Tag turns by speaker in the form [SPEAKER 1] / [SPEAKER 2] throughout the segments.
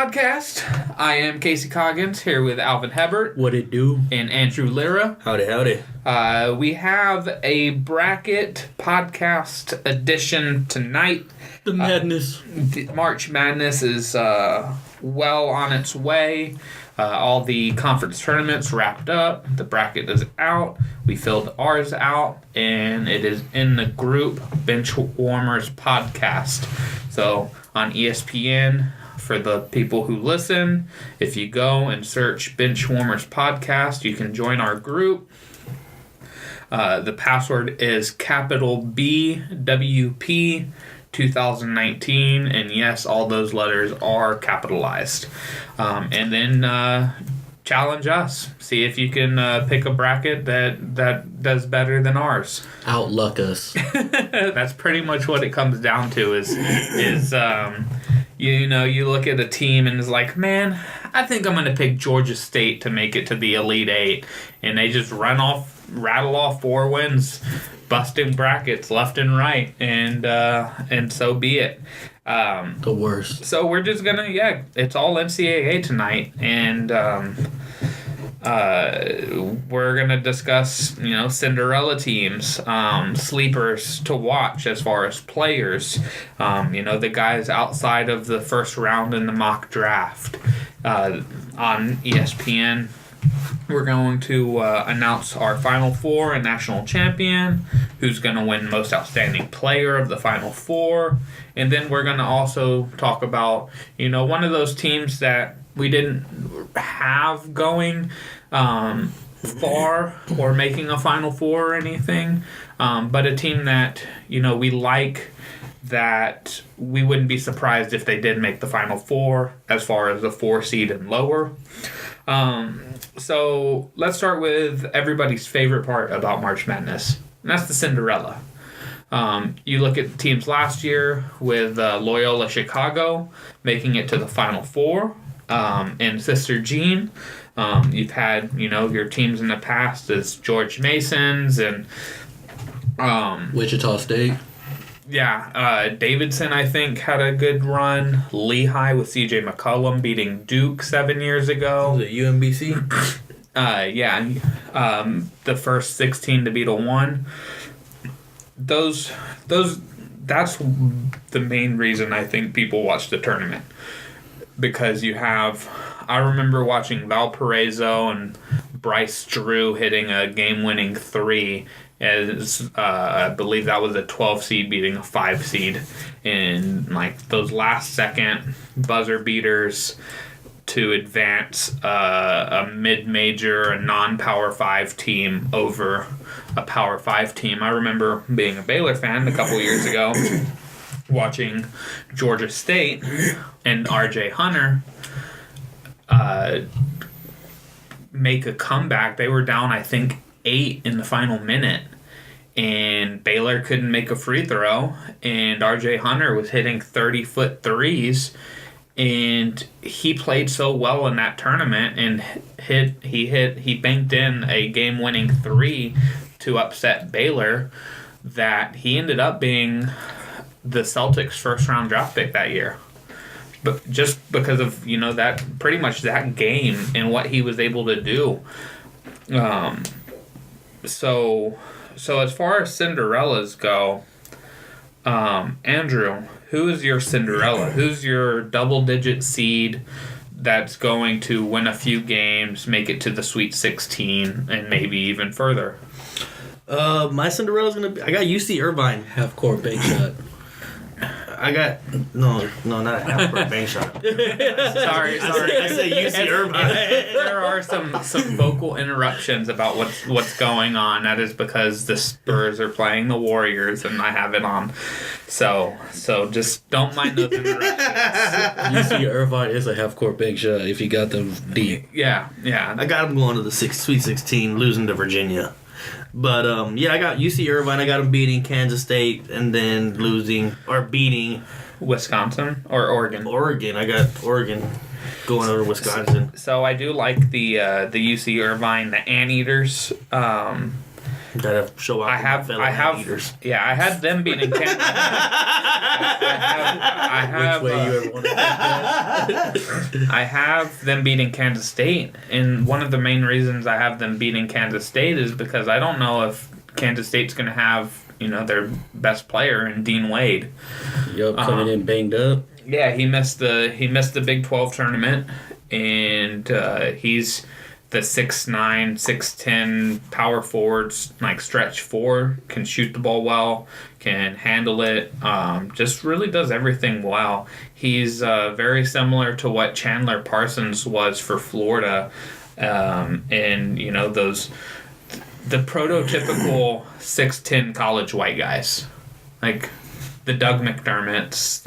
[SPEAKER 1] Podcast. I am Casey Coggins here with Alvin Hebert.
[SPEAKER 2] What it do?
[SPEAKER 1] And Andrew Lira.
[SPEAKER 2] Howdy.
[SPEAKER 1] We have a bracket podcast edition tonight.
[SPEAKER 2] The madness.
[SPEAKER 1] March Madness is well on its way. All the conference tournaments wrapped up. The bracket is out. We filled ours out, and it is in the group Bench Warmers Podcast. So on ESPN, for the people who listen, if you go and search Bench Warmers Podcast, you can join our group. The password is capital BWP 2019, and yes, all those letters are capitalized. And then challenge us. See if you can pick a bracket that does better than ours.
[SPEAKER 2] Outluck us.
[SPEAKER 1] That's pretty much what it comes down to. You look at a team and it's like, man, I think I'm going to pick Georgia State to make it to the Elite Eight, and they just rattle off 4 wins, busting brackets left and right, and so be it.
[SPEAKER 2] The worst.
[SPEAKER 1] So we're just gonna, it's all NCAA tonight, and we're gonna discuss, Cinderella teams, sleepers to watch as far as players, the guys outside of the first round in the mock draft. On ESPN, we're going to announce our Final Four and national champion, who's going to win Most Outstanding Player of the Final Four. And then we're going to also talk about, one of those teams that we didn't have going far or making a Final Four or anything, but a team that, we like, that we wouldn't be surprised if they did make the Final Four as far as the 4 seed and lower. So let's start with everybody's favorite part about March Madness, and that's the Cinderella. You look at the teams last year with Loyola Chicago making it to the Final Four, and Sister Jean. You've had, your teams in the past as George Masons and
[SPEAKER 2] Wichita State.
[SPEAKER 1] Yeah, Davidson, I think, had a good run. Lehigh with C.J. McCollum beating Duke 7 years ago.
[SPEAKER 2] Was it UMBC?
[SPEAKER 1] The first 16 to beat a 1. That's the main reason I think people watch the tournament. Because I remember watching Valparaiso and Bryce Drew hitting a game-winning 3, as I believe that was a 12 seed beating a 5 seed, in those last second buzzer beaters to advance a mid-major, a non-Power 5 team over a Power 5 team. I remember being a Baylor fan a couple years ago, watching Georgia State and R.J. Hunter make a comeback. They were down, I think, 8 in the final minute, and Baylor couldn't make a free throw, and R.J. Hunter was hitting 30-foot threes, and he played so well in that tournament, and he banked in a game-winning 3 to upset Baylor, that he ended up being the Celtics' first-round draft pick that year. But just because of, that pretty much that game and what he was able to do. So as far as Cinderellas go, Andrew, who is your Cinderella? Who's your double-digit seed that's going to win a few games, make it to the Sweet 16, and maybe even further?
[SPEAKER 2] My Cinderella's gonna be. I got UC Irvine half-court bank shot. I got no, not a half-court bank shot.
[SPEAKER 1] Sorry.
[SPEAKER 2] I said UC Irvine.
[SPEAKER 1] There are some vocal interruptions about what's going on. That is because the Spurs are playing the Warriors, and I have it on. So just don't mind those interruptions.
[SPEAKER 2] UC Irvine is a half-court bank shot if you got them deep.
[SPEAKER 1] Yeah.
[SPEAKER 2] I got them going to the Sweet 16, losing to Virginia. But, I got UC Irvine. I got them beating Kansas State and then beating
[SPEAKER 1] Wisconsin or Oregon.
[SPEAKER 2] I got Oregon going over to Wisconsin.
[SPEAKER 1] So I do like the UC Irvine, the Anteaters.
[SPEAKER 2] Gotta show out.
[SPEAKER 1] I have,
[SPEAKER 2] eaters.
[SPEAKER 1] yeah, I had them beating Kansas. I have,
[SPEAKER 3] Which way you ever want to take that?
[SPEAKER 1] I have them beating Kansas State, and one of the main reasons I have them beating Kansas State is because I don't know if Kansas State's going to have, their best player in Dean Wade.
[SPEAKER 3] Yup, coming in banged up.
[SPEAKER 1] Yeah, he missed the Big 12 tournament, and he's the 6'9", 6'10" power forwards, like stretch four, can shoot the ball well, can handle it, just really does everything well. He's very similar to what Chandler Parsons was for Florida, and the prototypical 6'10" college white guys, like the Doug McDermotts,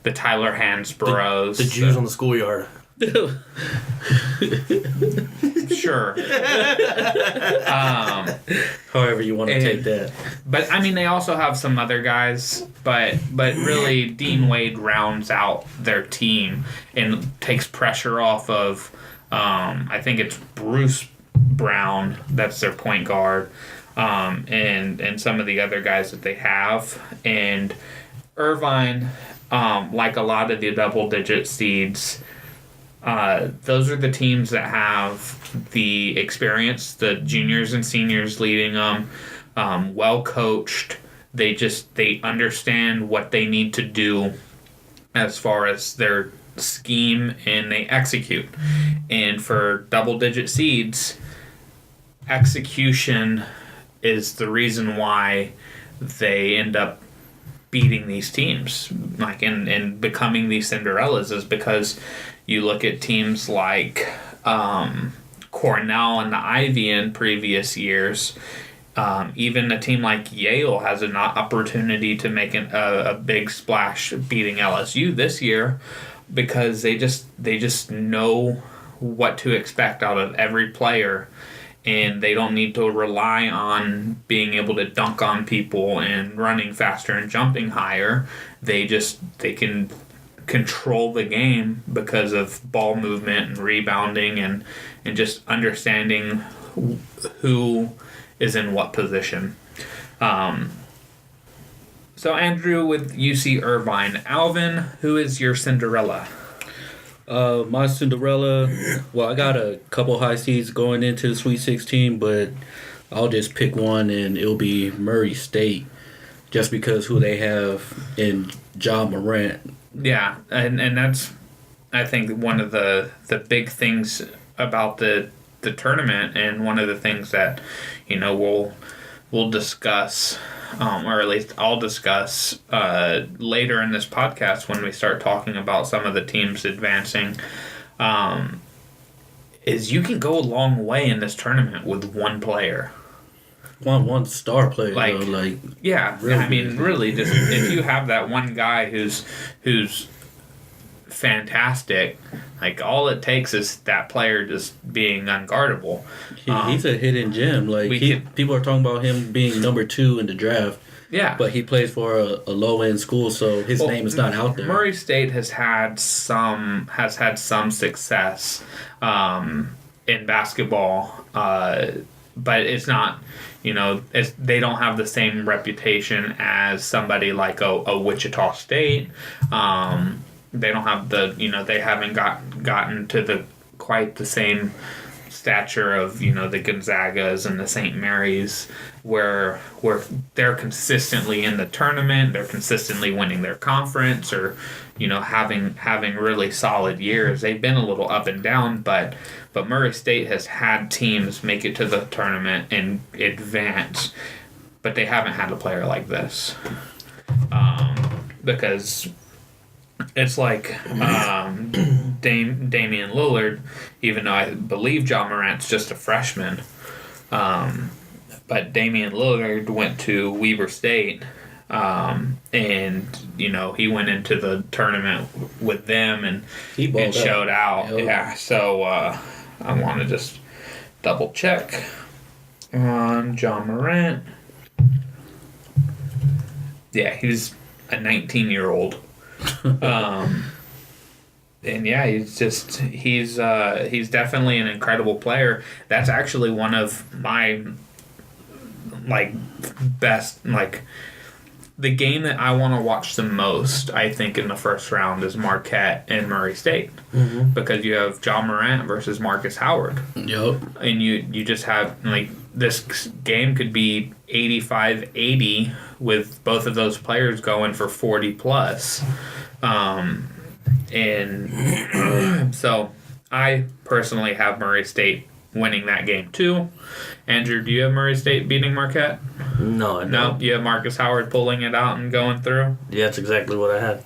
[SPEAKER 1] the Tyler Hansboroughs,
[SPEAKER 2] the Jews on the schoolyard.
[SPEAKER 1] Sure.
[SPEAKER 3] However you want to take that.
[SPEAKER 1] But I mean, they also have some other guys, but really Dean Wade rounds out their team and takes pressure off of I think it's Bruce Brown, that's their point guard, and some of the other guys that they have. And Irvine, like a lot of the double-digit seeds, those are the teams that have the experience, the juniors and seniors leading them, well coached. They understand what they need to do as far as their scheme, and they execute. And for double-digit seeds, execution is the reason why they end up beating these teams, like and becoming these Cinderellas, is because you look at teams like Cornell and the Ivy in previous years. Even a team like Yale has an opportunity to make a big splash beating LSU this year, because they just know what to expect out of every player, and they don't need to rely on being able to dunk on people and running faster and jumping higher. They can control the game because of ball movement and rebounding and just understanding who is in what position. So Andrew with UC Irvine. Alvin, who is your Cinderella?
[SPEAKER 3] My Cinderella, well, I got a couple high seeds going into the Sweet 16, but I'll just pick one, and it'll be Murray State, just because who they have in Ja Morant.
[SPEAKER 1] Yeah, and that's, I think, one of the big things about the tournament, and one of the things that, we'll discuss, or at least I'll discuss later in this podcast when we start talking about some of the teams advancing, is you can go a long way in this tournament with one player.
[SPEAKER 3] One star player,
[SPEAKER 1] yeah.
[SPEAKER 3] Really,
[SPEAKER 1] I mean, really, just if you have that one guy who's fantastic, like all it takes is that player just being unguardable.
[SPEAKER 3] He's a hidden gem. People are talking about him being number 2 in the draft.
[SPEAKER 1] Yeah,
[SPEAKER 3] but he plays for a low end school, so his name is not out there.
[SPEAKER 1] Murray State has had some success in basketball, but it's not. They don't have the same reputation as somebody like a Wichita State. They don't have they haven't gotten to quite the same stature of the Gonzagas and the St. Mary's, where they're consistently in the tournament, they're consistently winning their conference, or having really solid years. They've been a little up and down, but Murray State has had teams make it to the tournament and advance, but they haven't had a player like this, because it's like Damian Lillard, even though I believe Ja Morant's just a freshman, but Damian Lillard went to Weber State, and he went into the tournament with them and showed out.
[SPEAKER 3] Yep.
[SPEAKER 1] Yeah, so I want to just double check on Ja Morant. Yeah, he's a 19-year-old. And yeah, he's definitely an incredible player. That's actually one of best, the game that I want to watch the most, I think, in the first round is Marquette and Murray State.
[SPEAKER 2] Mm-hmm.
[SPEAKER 1] Because you have John Morant versus Marcus Howard.
[SPEAKER 3] Yep.
[SPEAKER 1] And you just have, this game could be 85-80 with both of those players going for 40+. And so I personally have Murray State winning that game too. Andrew, do you have Murray State beating Marquette?
[SPEAKER 2] No, I don't.
[SPEAKER 1] No, you have Marcus Howard pulling it out and going through?
[SPEAKER 2] Yeah, that's exactly what I had.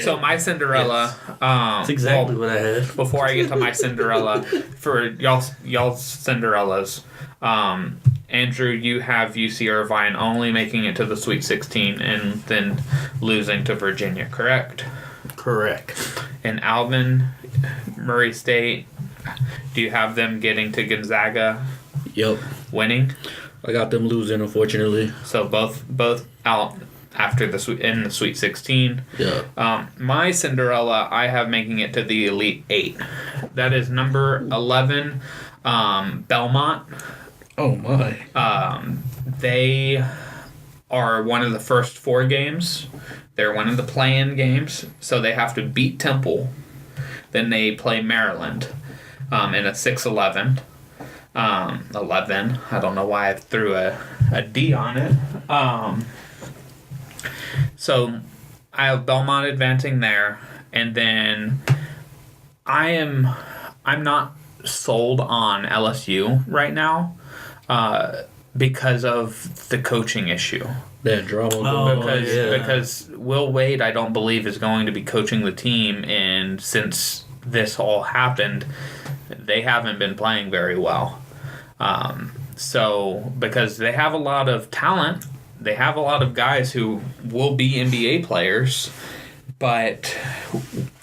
[SPEAKER 1] So my Cinderella.
[SPEAKER 2] That's exactly what I had.
[SPEAKER 1] Before I get to my Cinderella, for y'all's Cinderellas, Andrew, you have UC Irvine only making it to the Sweet 16 and then losing to Virginia, correct?
[SPEAKER 2] Correct.
[SPEAKER 1] And Alvin, Murray State, do you have them getting to Gonzaga?
[SPEAKER 3] Yep.
[SPEAKER 1] Winning?
[SPEAKER 3] I got them losing, unfortunately.
[SPEAKER 1] So both out after in the Sweet 16.
[SPEAKER 3] Yeah.
[SPEAKER 1] My Cinderella, I have making it to the Elite 8. That is number 11, Belmont.
[SPEAKER 3] Oh my.
[SPEAKER 1] They are one of the first 4 games. They're one of the play-in games, so they have to beat Temple. Then they play Maryland in a 6-11. 11. I don't know why I threw a D on it. So I have Belmont advancing there, and then I'm not sold on LSU right now because of the coaching issue.
[SPEAKER 3] That drama.
[SPEAKER 1] Because Will Wade, I don't believe, is going to be coaching the team, and since this all happened, they haven't been playing very well. So because they have a lot of talent, they have a lot of guys who will be NBA players, but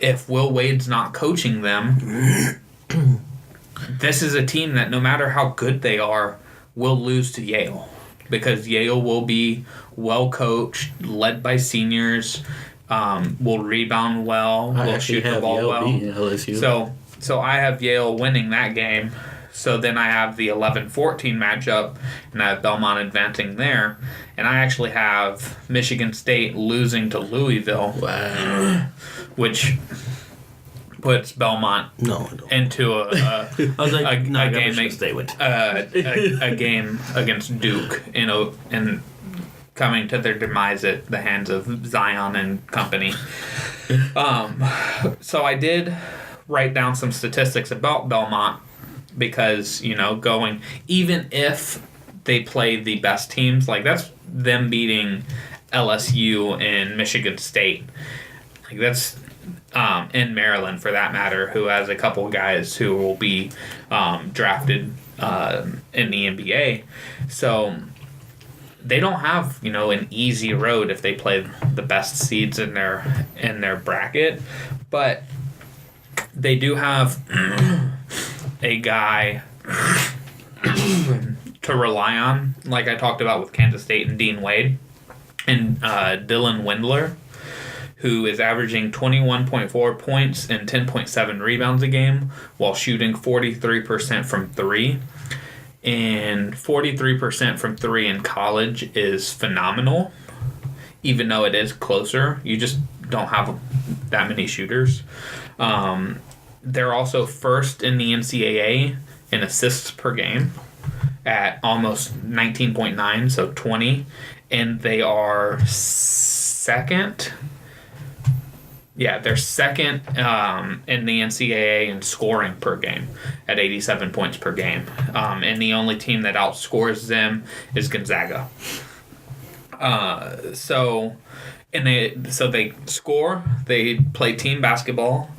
[SPEAKER 1] if Will Wade's not coaching them, this is a team that no matter how good they are, will lose to Yale. Because Yale will be well coached, led by seniors, will rebound well, will shoot the ball well.
[SPEAKER 3] LSU.
[SPEAKER 1] So I have Yale winning that game. So then I have the 11-14 matchup, and I have Belmont advancing there. And I actually have Michigan State losing to Louisville.
[SPEAKER 3] Wow.
[SPEAKER 1] Which puts Belmont into a game against Duke, and coming to their demise at the hands of Zion and company. So I did write down some statistics about Belmont because, going, even if they play the best teams, that's them beating LSU and Michigan State. That's in Maryland, for that matter, who has a couple guys who will be drafted in the NBA. So they don't have, an easy road if they play the best seeds in their bracket, but they do have a guy to rely on, like I talked about with Kansas State and Dean Wade, and Dylan Windler, who is averaging 21.4 points and 10.7 rebounds a game while shooting 43% from 3. And 43% from 3 in college is phenomenal, even though it is closer. You just don't have that many shooters. They're also first in the NCAA in assists per game at almost 19.9, so 20. And they are second... Yeah, they're second in the NCAA in scoring per game at 87 points per game. And the only team that outscores them is Gonzaga. So they score, they play team basketball,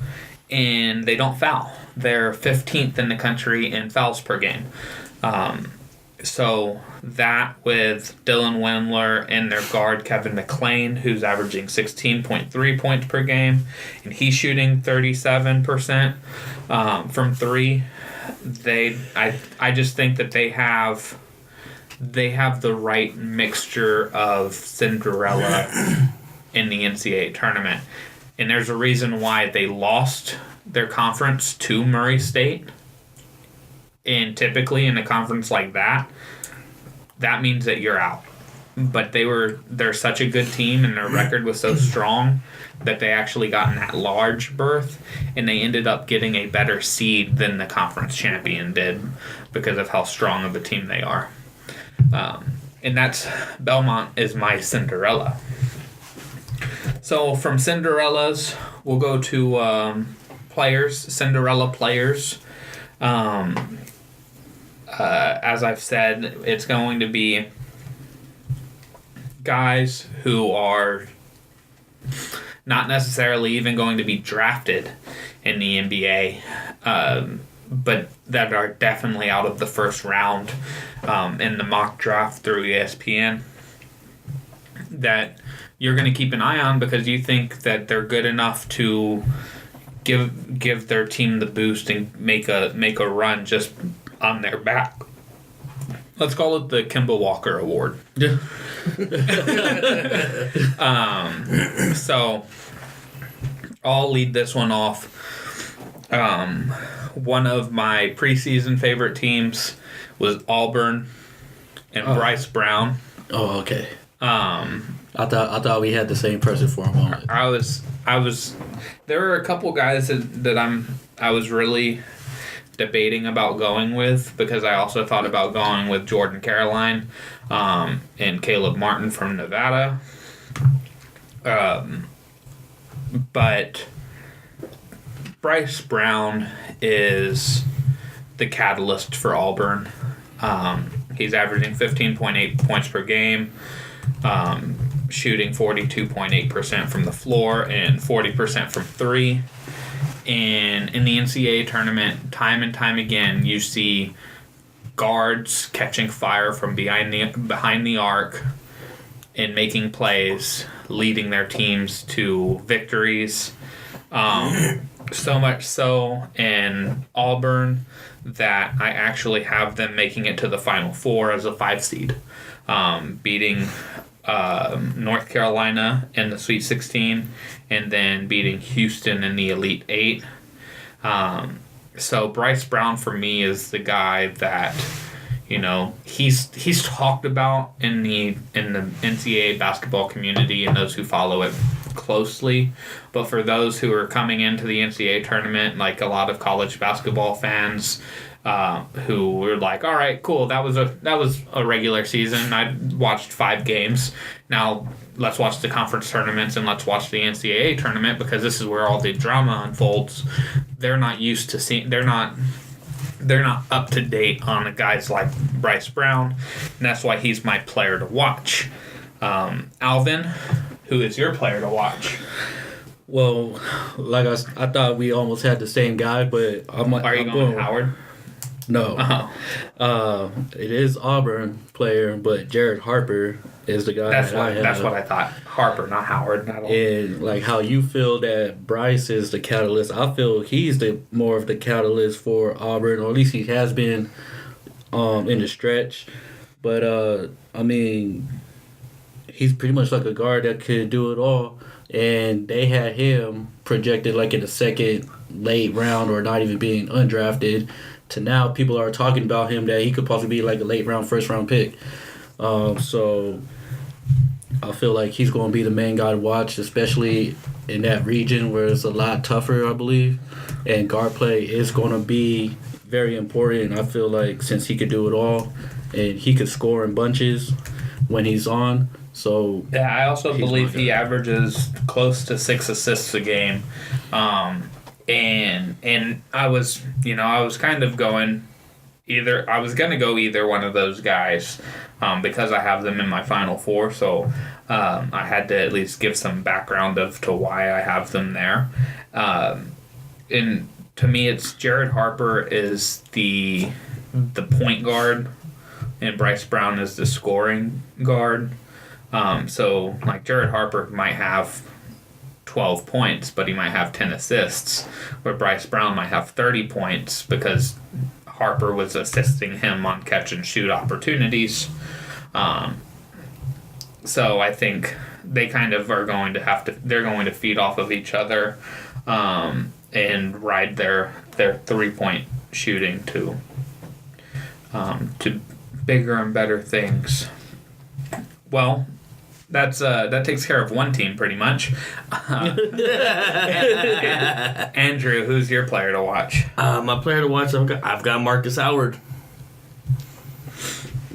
[SPEAKER 1] and they don't foul. They're 15th in the country in fouls per game. So that with Dylan Windler and their guard Kevin McClain, who's averaging 16.3 points per game, and he's shooting 37% from 3. I just think that they have the right mixture of Cinderella in the NCAA tournament, and there's a reason why they lost their conference to Murray State. And typically in a conference like that, that means that you're out. But they're such a good team, and their record was so strong that they actually got in that large berth, and they ended up getting a better seed than the conference champion did because of how strong of a team they are. And that's Belmont is my Cinderella. So from Cinderellas, we'll go to players, Cinderella players. As I've said, it's going to be guys who are not necessarily even going to be drafted in the NBA, but that are definitely out of the first round in the mock draft through ESPN, that you're going to keep an eye on because you think that they're good enough to give their team the boost and make a run just on their back. Let's call it the Kemba Walker Award.
[SPEAKER 3] Yeah.
[SPEAKER 1] So I'll lead this one off. One of my preseason favorite teams was Auburn and Bryce Brown.
[SPEAKER 3] Oh, okay. I thought we had the same person for a moment.
[SPEAKER 1] I was. There were a couple guys that I was really debating about going with because I also thought about going with Jordan Caroline and Caleb Martin from Nevada. But Bryce Brown is the catalyst for Auburn. He's averaging 15.8 points per game, shooting 42.8% from the floor and 40% from three. And in the NCAA tournament, time and time again, you see guards catching fire from behind the arc and making plays, leading their teams to victories. So much so in Auburn that I actually have them making it to the Final Four as a 5 seed, beating North Carolina in the Sweet 16 and then beating Houston in the Elite 8. So Bryce Brown for me is the guy that, you know, he's talked about in the NCAA basketball community and those who follow it closely, but for those who are coming into the NCAA tournament, like a lot of college basketball fans who were like, all right, cool, that was a regular season, I watched 5 games, now let's watch the conference tournaments and let's watch the NCAA tournament because this is where all the drama unfolds. They're not used to seeing, they're not up to date on the guys like Bryce Brown, and that's why he's my player to watch. Alvin, who is your player to watch?
[SPEAKER 3] Well, like I thought we almost had the same guy, but
[SPEAKER 1] Are you going Howard?
[SPEAKER 3] No. It is Auburn player, but Jared Harper is the guy
[SPEAKER 1] That's what I thought. Harper, not Howard. Not
[SPEAKER 3] and like how you feel that Bryce is the catalyst, I feel he's the more of the catalyst for Auburn, or at least he has been in the stretch. But I mean, he's pretty much like a guard that could do it all, and they had him projected like in the second late round or not even being undrafted. To now, people are talking about him that he could possibly be like a late round, first round pick. So I feel like he's going to be the main guy to watch, especially in that region where it's a lot tougher, I believe. And guard play is going to be very important. I feel like since he could do it all and he could score in bunches when he's on. So
[SPEAKER 1] yeah, I also believe he averages close to 6 assists a game. And I was kind of going I was going to go either one of those guys because I have them in my Final Four, so I had to at least give some background to why I have them there. And to me, it's Jared Harper is the point guard and Bryce Brown is the scoring guard. So like Jared Harper might have 12 points, but he might have 10 assists, where Bryce Brown might have 30 points because Harper was assisting him on catch and shoot opportunities. So I think they kind of are going to they're going to feed off of each other and ride their 3-point shooting to to bigger and better things. Well, that takes care of one team pretty much. Andrew, who's your player to watch?
[SPEAKER 2] My player to watch, I've got Marcus Howard.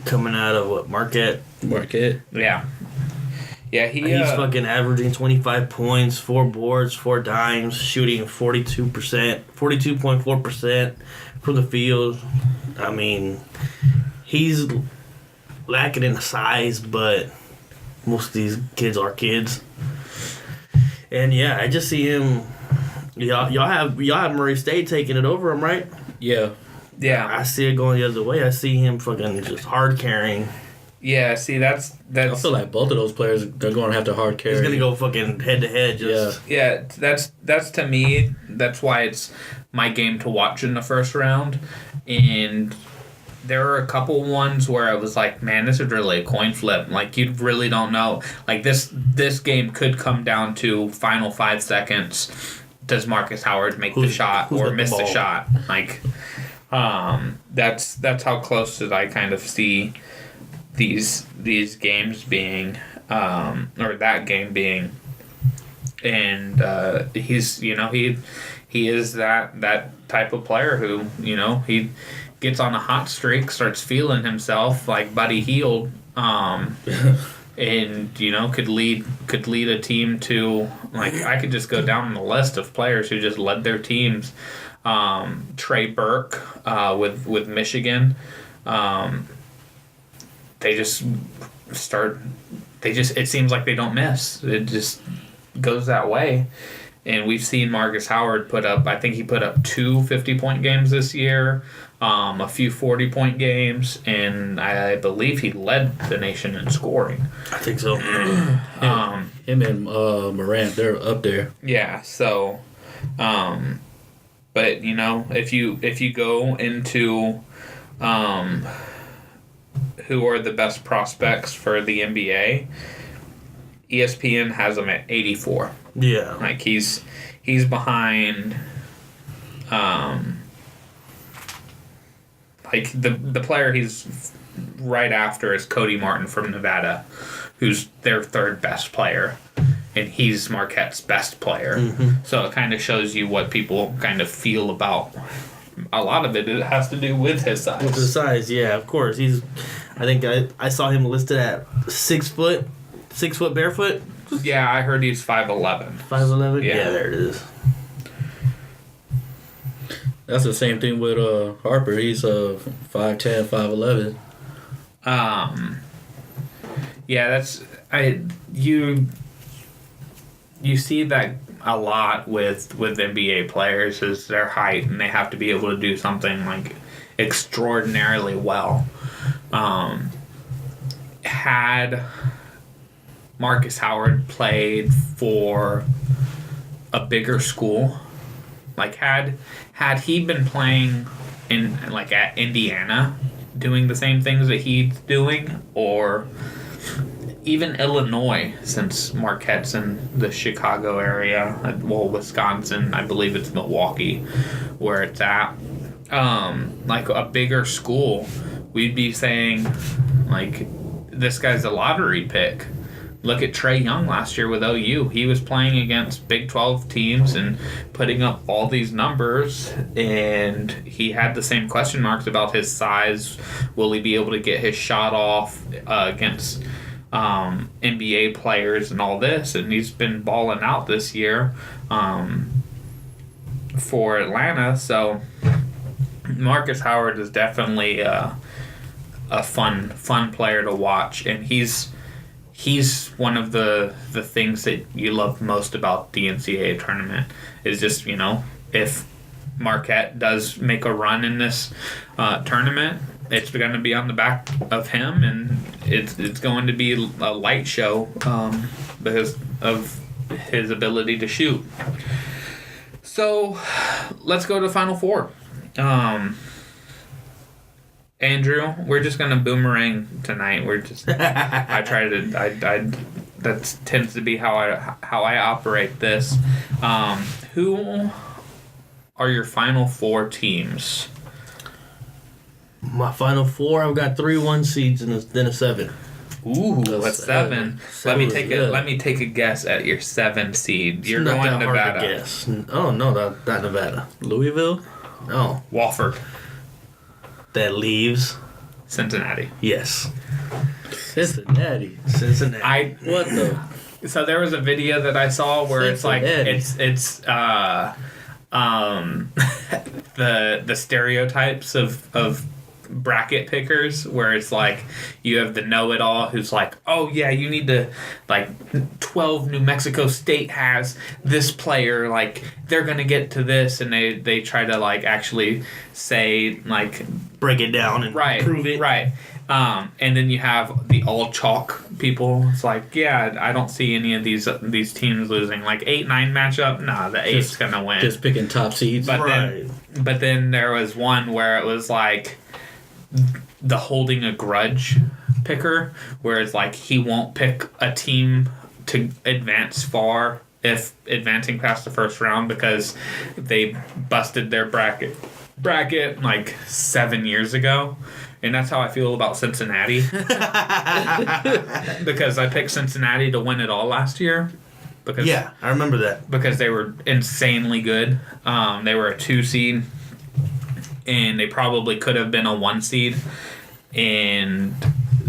[SPEAKER 2] Coming out of what, Marquette?
[SPEAKER 1] Yeah. Yeah,
[SPEAKER 2] he's fucking averaging 25 points, 4 boards, 4 dimes, shooting 42.4% from the field. I mean, he's lacking in size, but most of these kids are kids. And yeah, I just see him. Y'all have Murray State taking it over him, right?
[SPEAKER 3] Yeah.
[SPEAKER 2] I see it going the other way. I see him fucking just hard carrying.
[SPEAKER 1] Yeah, see, that's.
[SPEAKER 3] I feel like both of those players, they're going to have to hard carry.
[SPEAKER 2] He's going to go fucking head to head.
[SPEAKER 1] Yeah, that's to me, that's why it's my game to watch in the first round. And there are a couple ones where I was like, man, this is really a coin flip. Like, you really don't know. Like, this game could come down to final 5 seconds. Does Marcus Howard make the shot or miss the shot? Like, that's how close that I kind of see these games being, or that game being. And he's, he is that type of player who, he gets on a hot streak, starts feeling himself like Buddy Hield, and could lead a team to, like, I could just go down the list of players who just led their teams. Trey Burke with Michigan, it seems like they don't miss. It just goes that way. And we've seen Marcus Howard put up 2 50-point games this year, a few 40-point games, and I believe he led the nation in scoring.
[SPEAKER 2] I think so.
[SPEAKER 3] Him and Morant, they're up there.
[SPEAKER 1] Yeah, so, but if you go into who are the best prospects for the NBA, ESPN has him at 84.
[SPEAKER 2] Yeah.
[SPEAKER 1] Like, he's behind, like, the player he's right after is Cody Martin from Nevada, who's their third best player, and he's Marquette's best player.
[SPEAKER 2] Mm-hmm.
[SPEAKER 1] So it kind of shows you what people kind of feel about. A lot of it has to do with his size.
[SPEAKER 2] With his size, yeah, of course. I think I saw him listed at 6 foot barefoot.
[SPEAKER 1] Yeah, I heard he's 5'11".
[SPEAKER 2] 5'11"?
[SPEAKER 1] Yeah,
[SPEAKER 2] there it is.
[SPEAKER 3] That's the same thing with Harper. He's 5'10", 5'11".
[SPEAKER 1] Yeah, you see that a lot with NBA players is their height, and they have to be able to do something like extraordinarily well. Had Marcus Howard played for a bigger school, like had he been playing in, like, at Indiana, doing the same things that he's doing, or even Illinois, since Marquette's in the Chicago area, well, Wisconsin, I believe it's Milwaukee, where it's at, like a bigger school, we'd be saying, like, this guy's a lottery pick. Look at Trae Young last year with OU. He was playing against Big 12 teams and putting up all these numbers, and he had the same question marks about his size. Will he be able to get his shot off against NBA players and all this? And he's been balling out this year for Atlanta. So Marcus Howard is definitely a fun player to watch, and he's one of the things that you love most about the NCAA tournament is just, if Marquette does make a run in this tournament, it's going to be on the back of him, and it's going to be a light show because of his ability to shoot. So let's go to Final Four. Andrew, we're just gonna boomerang tonight. We're just I that tends to be how I operate this. Who are your Final Four teams?
[SPEAKER 2] My final four, I've got 3 1 seeds and then a 7.
[SPEAKER 1] Ooh, that's 7. Let me take
[SPEAKER 2] good.
[SPEAKER 1] Let me take a guess at your 7 seed. You're
[SPEAKER 2] Not
[SPEAKER 1] going
[SPEAKER 2] that hard
[SPEAKER 1] Nevada.
[SPEAKER 2] to guess. Oh, no, not Nevada.
[SPEAKER 3] Louisville?
[SPEAKER 2] No.
[SPEAKER 1] Wofford,
[SPEAKER 2] That leaves.
[SPEAKER 1] Cincinnati.
[SPEAKER 2] Yes.
[SPEAKER 3] Cincinnati. What the?
[SPEAKER 1] So there was a video that I saw where it's like it's the stereotypes of bracket pickers, where it's like you have the know-it-all who's like, oh yeah, you need to, like, 12 New Mexico State has this player, like they're gonna get to this, and they try to like actually say, like,
[SPEAKER 2] break it down and prove it.
[SPEAKER 1] Right. And then you have the all chalk people. It's like, yeah, I don't see any of these teams losing. Like 8-9 matchup, nah, the 8's gonna win.
[SPEAKER 3] Just picking top seeds.
[SPEAKER 1] But then there was one where it was like the holding a grudge picker, where it's like he won't pick a team to advance far if advancing past the first round because they busted their bracket like 7 years ago. And that's how I feel about Cincinnati. Because I picked Cincinnati to win it all last year. Because,
[SPEAKER 2] yeah, I remember that.
[SPEAKER 1] Because they were insanely good. They were a 2 seed. And they probably could have been a 1 seed. And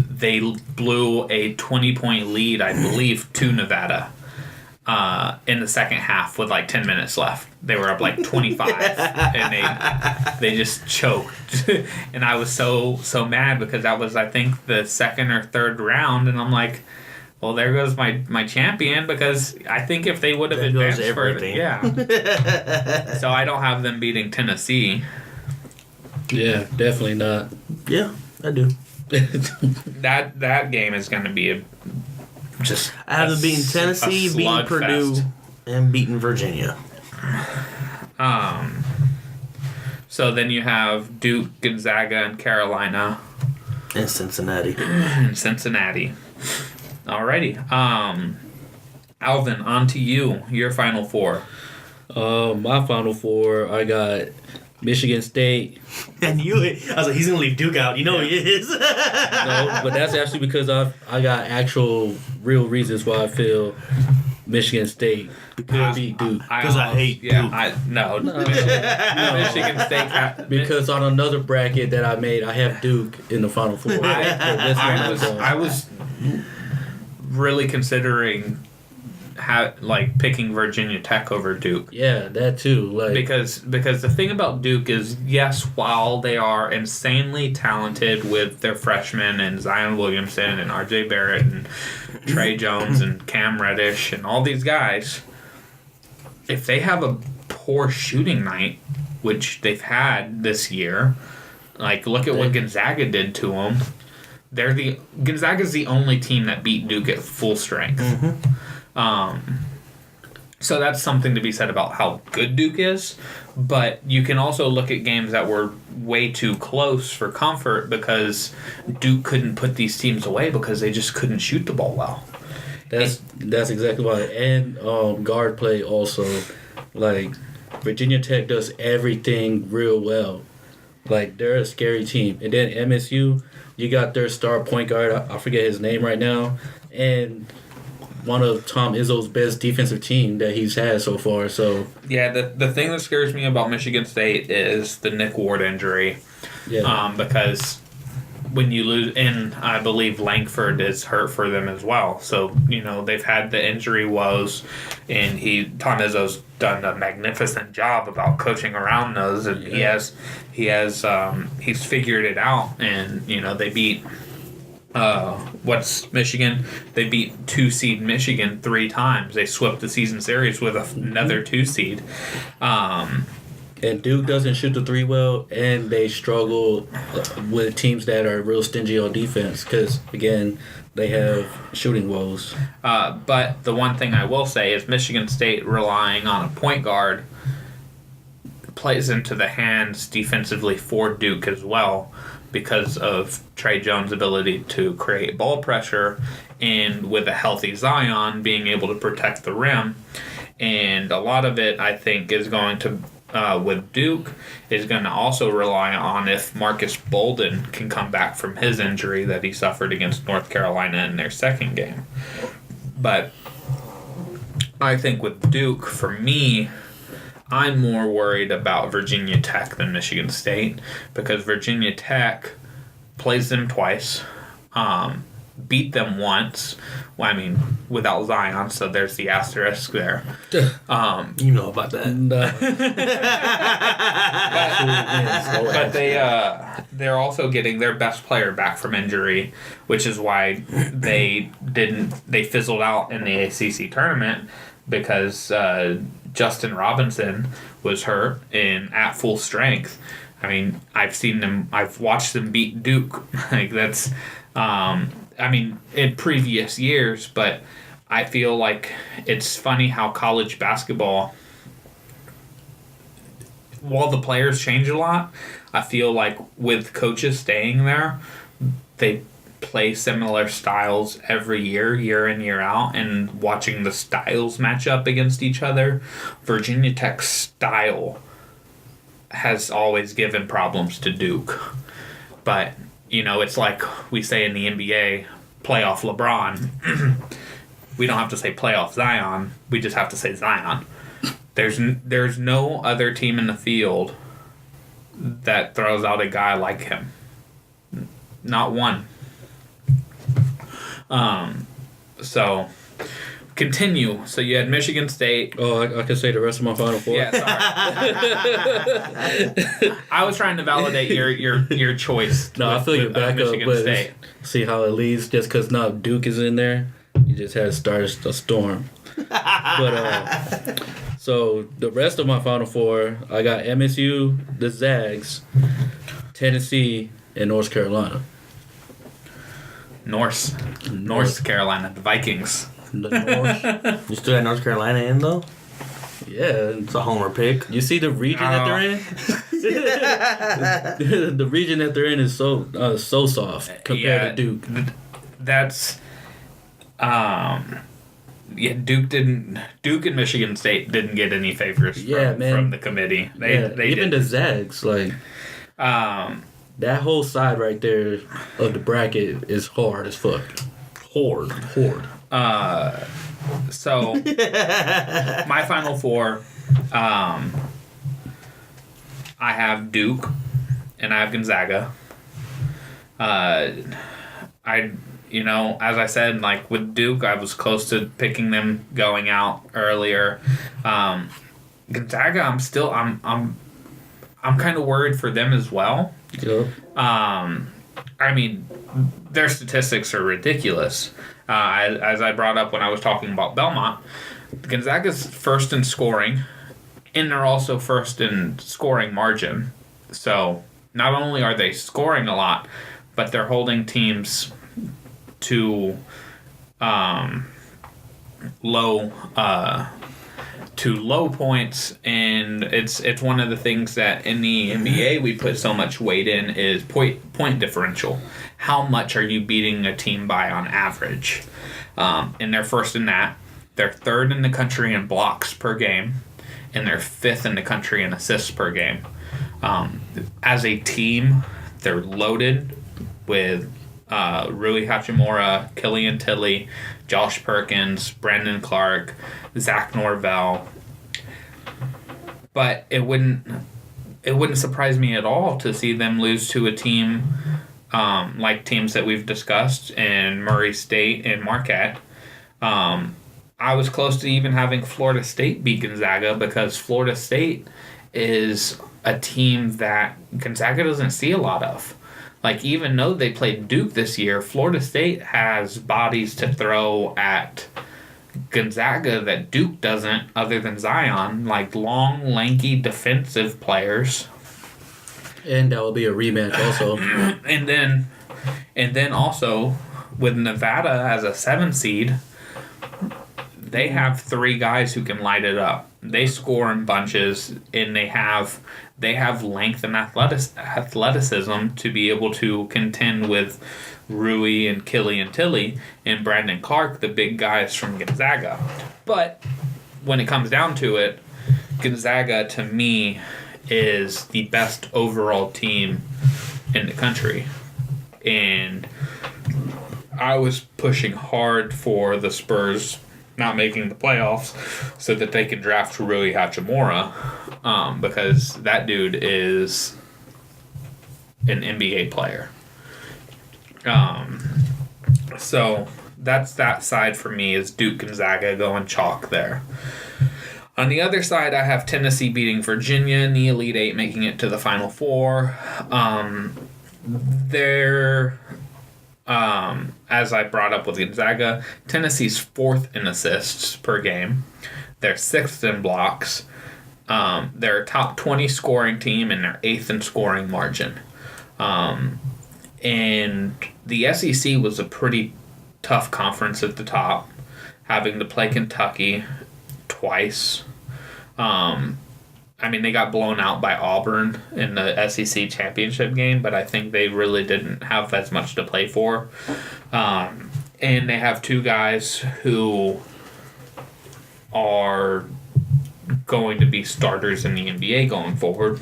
[SPEAKER 1] they blew a 20-point lead, I believe, to Nevada in the second half with like 10 minutes left. They were up like 25, and they just choked. And I was so mad because that was, I think, the second or third round, and I'm like, well, there goes my champion, because I think if they would have advanced further, yeah. So I don't have them beating Tennessee.
[SPEAKER 3] Yeah, definitely not.
[SPEAKER 2] Yeah, I do.
[SPEAKER 1] That game is going to be
[SPEAKER 2] I have them beating Tennessee, beating Purdue, and beating Virginia.
[SPEAKER 1] So then you have Duke, Gonzaga, and Carolina.
[SPEAKER 2] And Cincinnati.
[SPEAKER 1] Alrighty. Alvin, on to you. Your final four.
[SPEAKER 3] My final four, I got Michigan State.
[SPEAKER 2] I knew it. I was like, he's going to leave Duke out. You know he is.
[SPEAKER 3] No, but that's actually because I got actual real reasons why I feel Michigan State could beat Duke.
[SPEAKER 2] Because I hate Duke.
[SPEAKER 1] No. Michigan State.
[SPEAKER 3] Because on another bracket that I made, I have Duke in the final four.
[SPEAKER 1] I was really considering picking Virginia Tech over Duke.
[SPEAKER 3] Yeah, that too.
[SPEAKER 1] Because the thing about Duke is, yes, while they are insanely talented with their freshmen and Zion Williamson and R.J. Barrett and Trey Jones and Cam Reddish and all these guys, if they have a poor shooting night, which they've had this year, like, look at what Gonzaga did to them. Gonzaga's the only team that beat Duke at full strength. So that's something to be said about how good Duke is, but you can also look at games that were way too close for comfort because Duke couldn't put these teams away because they just couldn't shoot the ball well.
[SPEAKER 3] That's exactly why. And guard play also. Like, Virginia Tech does everything real well. Like, they're a scary team. And then MSU, you got their star point guard, I forget his name right now, and one of Tom Izzo's best defensive team that he's had so far. So
[SPEAKER 1] yeah, the thing that scares me about Michigan State is the Nick Ward injury. Yeah. Because when you lose, and I believe Langford is hurt for them as well. So, they've had the injury woes, and Tom Izzo's done a magnificent job about coaching around those, and he's figured it out, and they beat Michigan? They beat 2 seed Michigan 3 times. They swept the season series with another 2 seed.
[SPEAKER 3] And Duke doesn't shoot the 3 well, and they struggle with teams that are real stingy on defense because, again, they have shooting woes.
[SPEAKER 1] But the one thing I will say is Michigan State relying on a point guard plays into the hands defensively for Duke as well, because of Trey Jones' ability to create ball pressure, and with a healthy Zion being able to protect the rim. And a lot of it, I think, is going to with Duke is going to also rely on if Marcus Bolden can come back from his injury that he suffered against North Carolina in their second game. But I think with Duke, for me, I'm more worried about Virginia Tech than Michigan State because Virginia Tech plays them twice, beat them once. Well, I mean, without Zion, so there's the asterisk there.
[SPEAKER 2] You know about that.
[SPEAKER 1] But they're also getting their best player back from injury, which is why they fizzled out in the ACC tournament because Justin Robinson was hurt at full strength. I mean, I've watched them beat Duke. Like that's in previous years, but I feel like it's funny how college basketball, while the players change a lot, I feel like with coaches staying there, they play similar styles every year in, year out, and watching the styles match up against each other, Virginia Tech's style has always given problems to Duke. But it's like we say in the NBA, playoff LeBron. We don't have to say playoff Zion. We just have to say Zion. There's no other team in the field that throws out a guy like him. Not one. So continue. So you had Michigan State.
[SPEAKER 3] Oh, I can say the rest of my Final Four.
[SPEAKER 1] Yeah, sorry. I was trying to validate your choice.
[SPEAKER 3] No, I feel you back up, but
[SPEAKER 1] State.
[SPEAKER 3] See how it leads. Just because now Duke is in there, you just had to start a storm. But so the rest of my Final Four, I got MSU, the Zags, Tennessee, and North Carolina.
[SPEAKER 1] North Carolina, the Vikings.
[SPEAKER 3] The North.
[SPEAKER 2] You still got North Carolina in, though?
[SPEAKER 3] Yeah.
[SPEAKER 2] It's a homer pick.
[SPEAKER 3] You see the region that they're in? The region that they're in is so soft compared to Duke.
[SPEAKER 1] That's... Duke and Michigan State didn't get any favors from the committee. They
[SPEAKER 3] even the Zags, like... that whole side right there of the bracket is hard as fuck. Horde.
[SPEAKER 1] So my Final Four, I have Duke and I have Gonzaga. As I said, like with Duke, I was close to picking them going out earlier. Gonzaga, I'm kind of worried for them as well.
[SPEAKER 3] Yep.
[SPEAKER 1] Their statistics are ridiculous. As I brought up when I was talking about Belmont, Gonzaga's first in scoring, and they're also first in scoring margin. So not only are they scoring a lot, but they're holding teams to low points, and it's one of the things that in the NBA we put so much weight in is point differential. How much are you beating a team by on average? And they're first in that. They're third in the country in blocks per game, and they're fifth in the country in assists per game. As a team, they're loaded with Rui Hachimura, Killian Tilly, Josh Perkins, Brandon Clark, Zach Norvell. But it wouldn't surprise me at all to see them lose to a team like teams that we've discussed in Murray State and Marquette. I was close to even having Florida State beat Gonzaga because Florida State is a team that Gonzaga doesn't see a lot of. Like, even though they played Duke this year, Florida State has bodies to throw at Gonzaga that Duke doesn't, other than Zion. Like, long, lanky, defensive players.
[SPEAKER 3] And that will be a rematch also.
[SPEAKER 1] and then also, with Nevada as a 7 seed, they have 3 guys who can light it up. They score in bunches, and they have length and athleticism to be able to contend with Rui and Killian Tilly and Brandon Clark, the big guys from Gonzaga. But when it comes down to it, Gonzaga, to me, is the best overall team in the country. And I was pushing hard for the Spurs not making the playoffs so that they can draft Rui Hachimura, because that dude is an NBA player. So that's that side for me, is Duke Gonzaga going chalk there. On the other side, I have Tennessee beating Virginia in the Elite Eight, making it to the Final Four. As I brought up with Gonzaga, Tennessee's 4th in assists per game. They're 6th in blocks. They're a top 20 scoring team, and they're 8th in scoring margin. And the SEC was a pretty tough conference at the top, having to play Kentucky twice. They got blown out by Auburn in the SEC championship game, but I think they really didn't have as much to play for. And they have 2 guys who are going to be starters in the NBA going forward.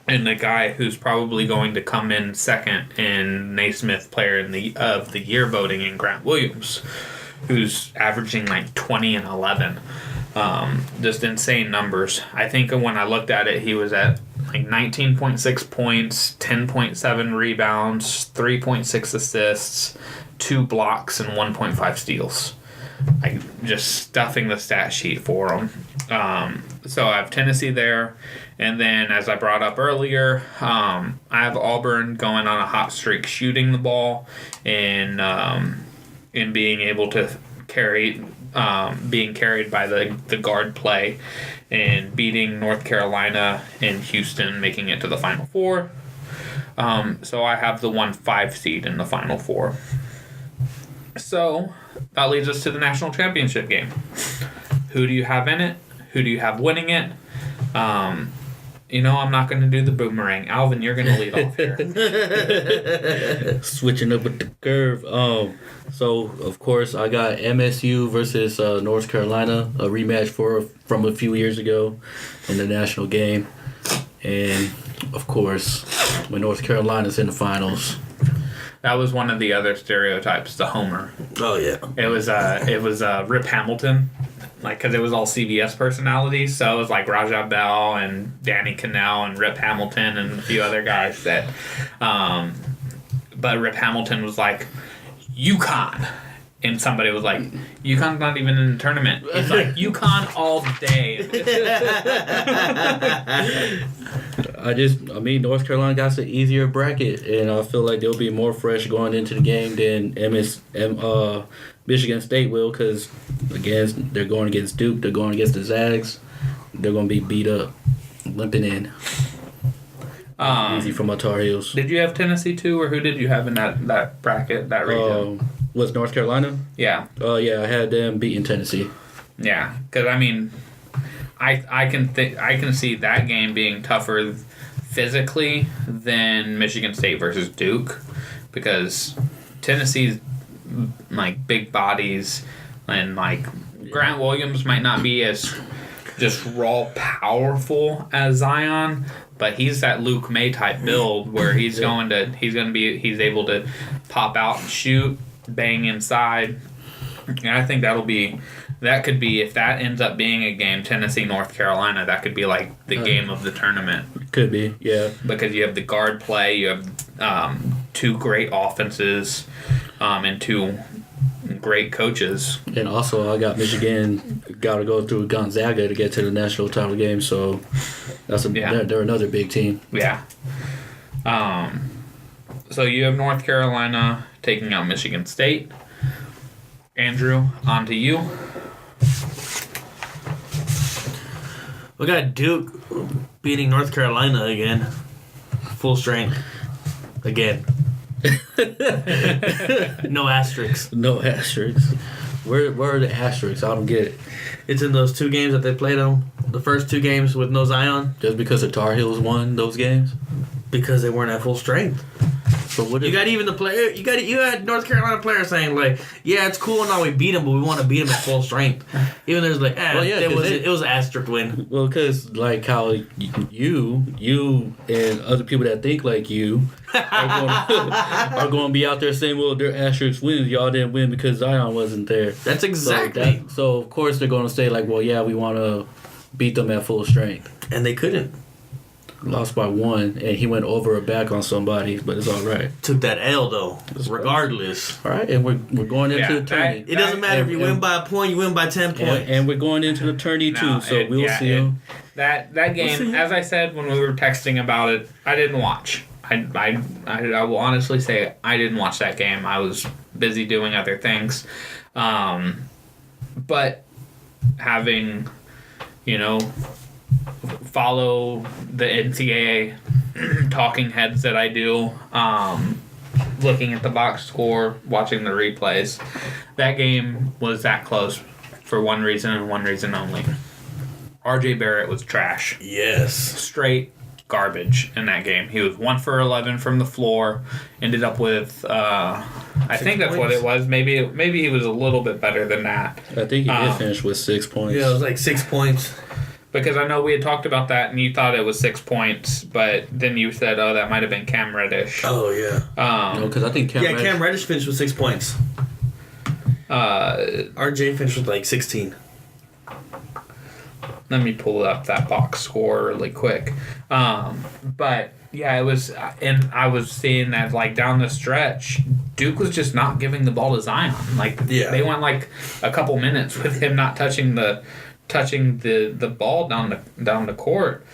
[SPEAKER 1] And the guy who's probably going to come in second in Naismith Player of the Year voting in Grant Williams, who's averaging like 20 and 11. Just insane numbers. I think when I looked at it, he was at like 19.6 points, 10.7 rebounds, 3.6 assists, 2 blocks, and 1.5 steals. Like, just stuffing the stat sheet for him. So I have Tennessee there. And then, as I brought up earlier, I have Auburn going on a hot streak shooting the ball and being able to being carried by the guard play and beating North Carolina and Houston, making it to the Final Four. So I have the 1-5 seed in the Final Four. So that leads us to the national championship game. Who do you have in it? Who do you have winning it? I'm not going to do the boomerang. Alvin, you're going to lead off here.
[SPEAKER 3] Switching up with the curve. So, of course, I got MSU versus North Carolina, a rematch from a few years ago in the national game. And, of course, when North Carolina's in the finals.
[SPEAKER 1] That was one of the other stereotypes, the homer.
[SPEAKER 2] Oh, yeah.
[SPEAKER 1] It was Rip Hamilton. Because it was all CBS personalities, so it was like Raja Bell and Danny Cannell and Rip Hamilton and a few other guys that. But Rip Hamilton was like, UConn. And somebody was like, UConn's not even in the tournament. He's like, UConn all day.
[SPEAKER 3] North Carolina got an easier bracket, and I feel like they'll be more fresh going into the game than Michigan State will, because, again, they're going against Duke, they're going against the Zags, they're going to be beat up, limping in. Easy for my Tar Heels.
[SPEAKER 1] Did you have Tennessee too, or who did you have in that bracket, that region?
[SPEAKER 3] Was North Carolina?
[SPEAKER 1] Yeah.
[SPEAKER 3] Yeah, I had them beating Tennessee.
[SPEAKER 1] Yeah, because I can see that game being tougher physically than Michigan State versus Duke, because Tennessee's like big bodies, and like Grant Williams might not be as just raw powerful as Zion, but he's that Luke May type build where he's able to pop out and shoot, bang inside. And I think that could be, if that ends up being a game, Tennessee, North Carolina, that could be like the game of the tournament.
[SPEAKER 3] Could be, yeah.
[SPEAKER 1] Because you have the guard play, you have 2 great offenses, and 2 great coaches.
[SPEAKER 3] And also, I got Michigan got to go through Gonzaga to get to the national title game, so they're another big team.
[SPEAKER 1] Yeah. So you have North Carolina taking out Michigan State. Andrew, on to you.
[SPEAKER 2] We got Duke beating North Carolina again. Full strength. Again. No asterisks.
[SPEAKER 3] No asterisks. Where are the asterisks? I don't get it.
[SPEAKER 2] It's in those 2 games that they played on. The first 2 games with no Zion.
[SPEAKER 3] Just because the Tar Heels won those games?
[SPEAKER 2] Because they weren't at full strength.
[SPEAKER 3] So what
[SPEAKER 2] You got even the player. You had North Carolina players saying like, "Yeah, it's cool now we beat him, but we want to beat him at full strength." Even there's like, it was an asterisk win.
[SPEAKER 3] Well, because like how you and other people that think like you are going to be out there saying, "Well, they're asterisk wins. Y'all didn't win because Zion wasn't there."
[SPEAKER 2] That's exactly.
[SPEAKER 3] So of course they're going to say like, "Well, yeah, we want to beat them at full strength."
[SPEAKER 2] And they couldn't.
[SPEAKER 3] Lost by 1, and he went over or back on somebody, but it's all right.
[SPEAKER 2] Took that L though, regardless.
[SPEAKER 3] All right, and we're going into the tourney.
[SPEAKER 2] It doesn't matter if you win by a point, you win by 10 points.
[SPEAKER 3] And we're going into the tourney too, so we'll see.
[SPEAKER 1] That game, as I said when we were texting about it, I didn't watch. I will honestly say I didn't watch that game. I was busy doing other things. But having, follow the NCAA talking heads that I do, looking at the box score, watching the replays, that game was that close for one reason and one reason only. RJ Barrett was trash.
[SPEAKER 2] Yes.
[SPEAKER 1] Straight garbage in that game. He was 1 for 11 from the floor, ended up with I think that's what it was. Maybe he was a little bit better than that.
[SPEAKER 3] I think he did finish with 6 points.
[SPEAKER 2] Yeah, it was like 6 points.
[SPEAKER 1] Because I know we had talked about that and you thought it was 6 points, but then you said, oh, that might have been Cam Reddish.
[SPEAKER 2] Oh, yeah.
[SPEAKER 3] No, because I think
[SPEAKER 2] Cam Reddish finished with 6 points. RJ finished with like 16.
[SPEAKER 1] Let me pull up that box score really quick. But yeah, it was, and I was seeing that like down the stretch, Duke was just not giving the ball to Zion. Like they went like a couple minutes with him not touching the ball down the court,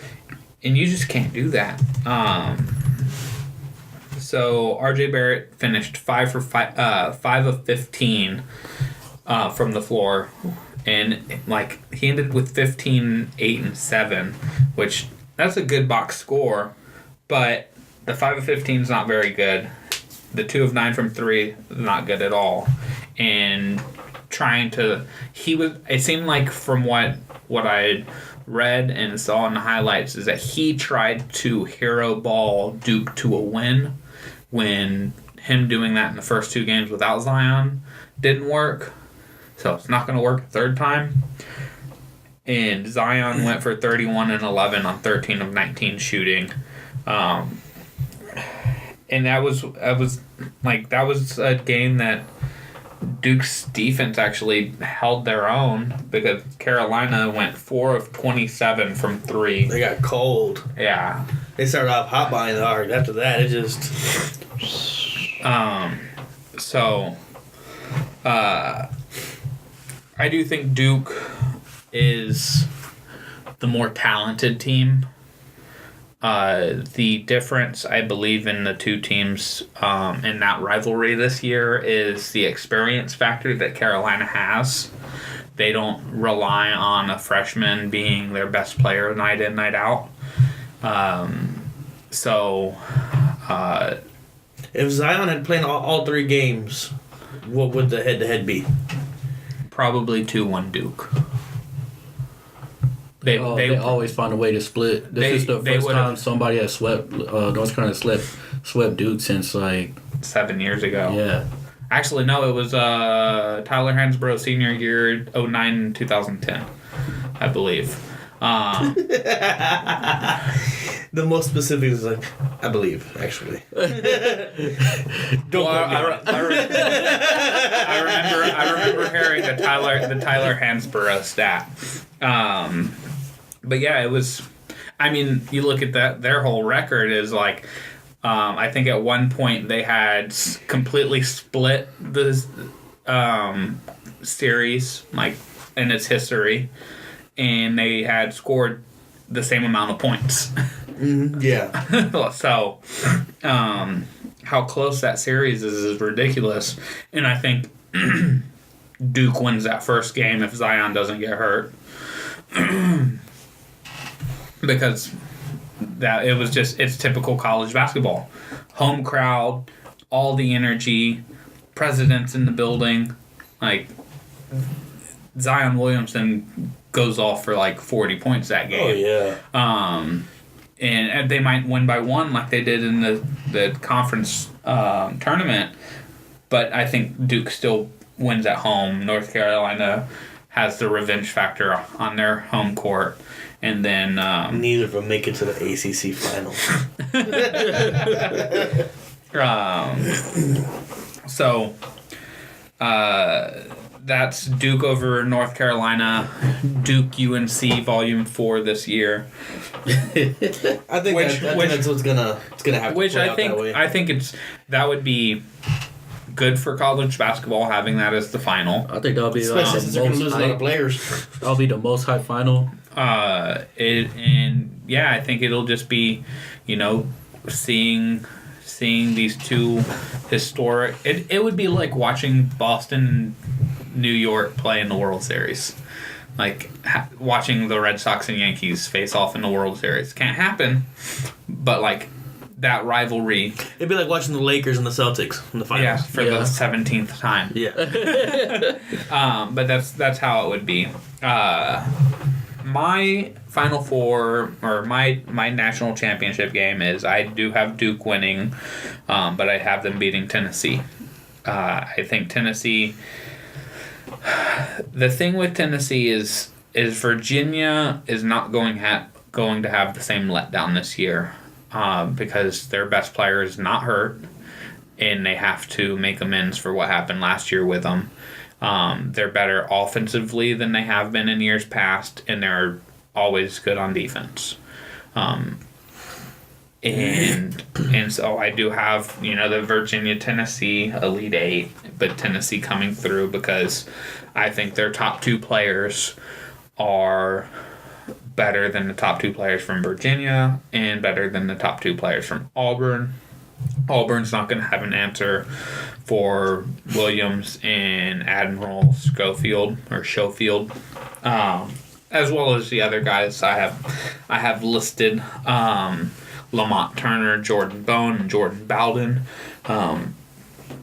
[SPEAKER 1] and you just can't do that. So RJ Barrett finished 5 of 15 from the floor, and like he ended with 15, 8, and 7, which that's a good box score, but the 5 of 15 is not very good. The 2 of 9 from 3 is not good at all, and it seemed like from what I read and saw in the highlights is that he tried to hero ball Duke to a win when him doing that in the first 2 games without Zion didn't work. So it's not going to work a third time. And Zion went for 31 and 11 on 13 of 19 shooting. And that was a game that Duke's defense actually held their own because Carolina went 4 of 27 from 3.
[SPEAKER 2] They got cold.
[SPEAKER 1] Yeah.
[SPEAKER 2] They started off hot behind the arc. After that, it just...
[SPEAKER 1] I do think Duke is the more talented team. The difference, I believe, in the two teams in that rivalry this year is the experience factor that Carolina has. They don't rely on a freshman being their best player night in, night out.
[SPEAKER 2] If Zion had played all 3 games, what would the head-to-head be?
[SPEAKER 3] Probably 2-1 Duke. They always find a way to split. This is the first time somebody has swept North Carolina swept Duke since like
[SPEAKER 1] 7 years ago.
[SPEAKER 3] Yeah.
[SPEAKER 1] Actually, no, it was Tyler Hansbrough senior year 2009 2010, I believe.
[SPEAKER 2] The most specific is like, I believe, actually.
[SPEAKER 1] I remember hearing the Tyler Hansbrough stat. But yeah, it was. I mean, you look at that; their whole record is like. I think at one point they had completely split the series, like in its history, and they had scored the same amount of points.
[SPEAKER 2] Mm-hmm. Yeah.
[SPEAKER 1] So, how close that series is ridiculous, and I think Duke wins that first game if Zion doesn't get hurt, because. That it was just it's typical college basketball, home crowd, all the energy, presidents in the building, like Zion Williamson goes off for like 40 points that game.
[SPEAKER 2] Oh yeah.
[SPEAKER 1] and they might win by 1 like they did in the conference tournament. But I think Duke still wins at home. North Carolina has the revenge factor on their home court. And then...
[SPEAKER 2] neither of them make it to the ACC final.
[SPEAKER 1] So, that's Duke over North Carolina. Duke UNC Volume 4 this year.
[SPEAKER 2] I think that's what's gonna happen.
[SPEAKER 1] Which I think that would be good for college basketball, having that as the final.
[SPEAKER 3] I think that'll be
[SPEAKER 2] especially since they're gonna lose a lot of players.
[SPEAKER 3] That'll be the most hype final.
[SPEAKER 1] I think it'll just be, seeing these two historic. It would be like watching Boston, New York play in the World Series, like watching the Red Sox and Yankees face off in the World Series. Can't happen, but like that rivalry.
[SPEAKER 2] It'd be like watching the Lakers and the Celtics in the finals.
[SPEAKER 1] Yeah, for the 17th time.
[SPEAKER 2] Yeah.
[SPEAKER 1] But that's how it would be. My Final Four, or my national championship game is, I do have Duke winning, but I have them beating Tennessee. I think Tennessee... The thing with Tennessee is Virginia is not going to have the same letdown this year, because their best player is not hurt, and they have to make amends for what happened last year with them. They're better offensively than they have been in years past, and they're always good on defense. And so I do have, the Virginia-Tennessee Elite Eight, but Tennessee coming through because I think their top 2 players are better than the top 2 players from Virginia and better than the top 2 players from Auburn. Auburn's not going to have an answer for Williams and Admiral Schofield, as well as the other guys I have listed. Lamont Turner, Jordan Bone, and Jordan Bowden.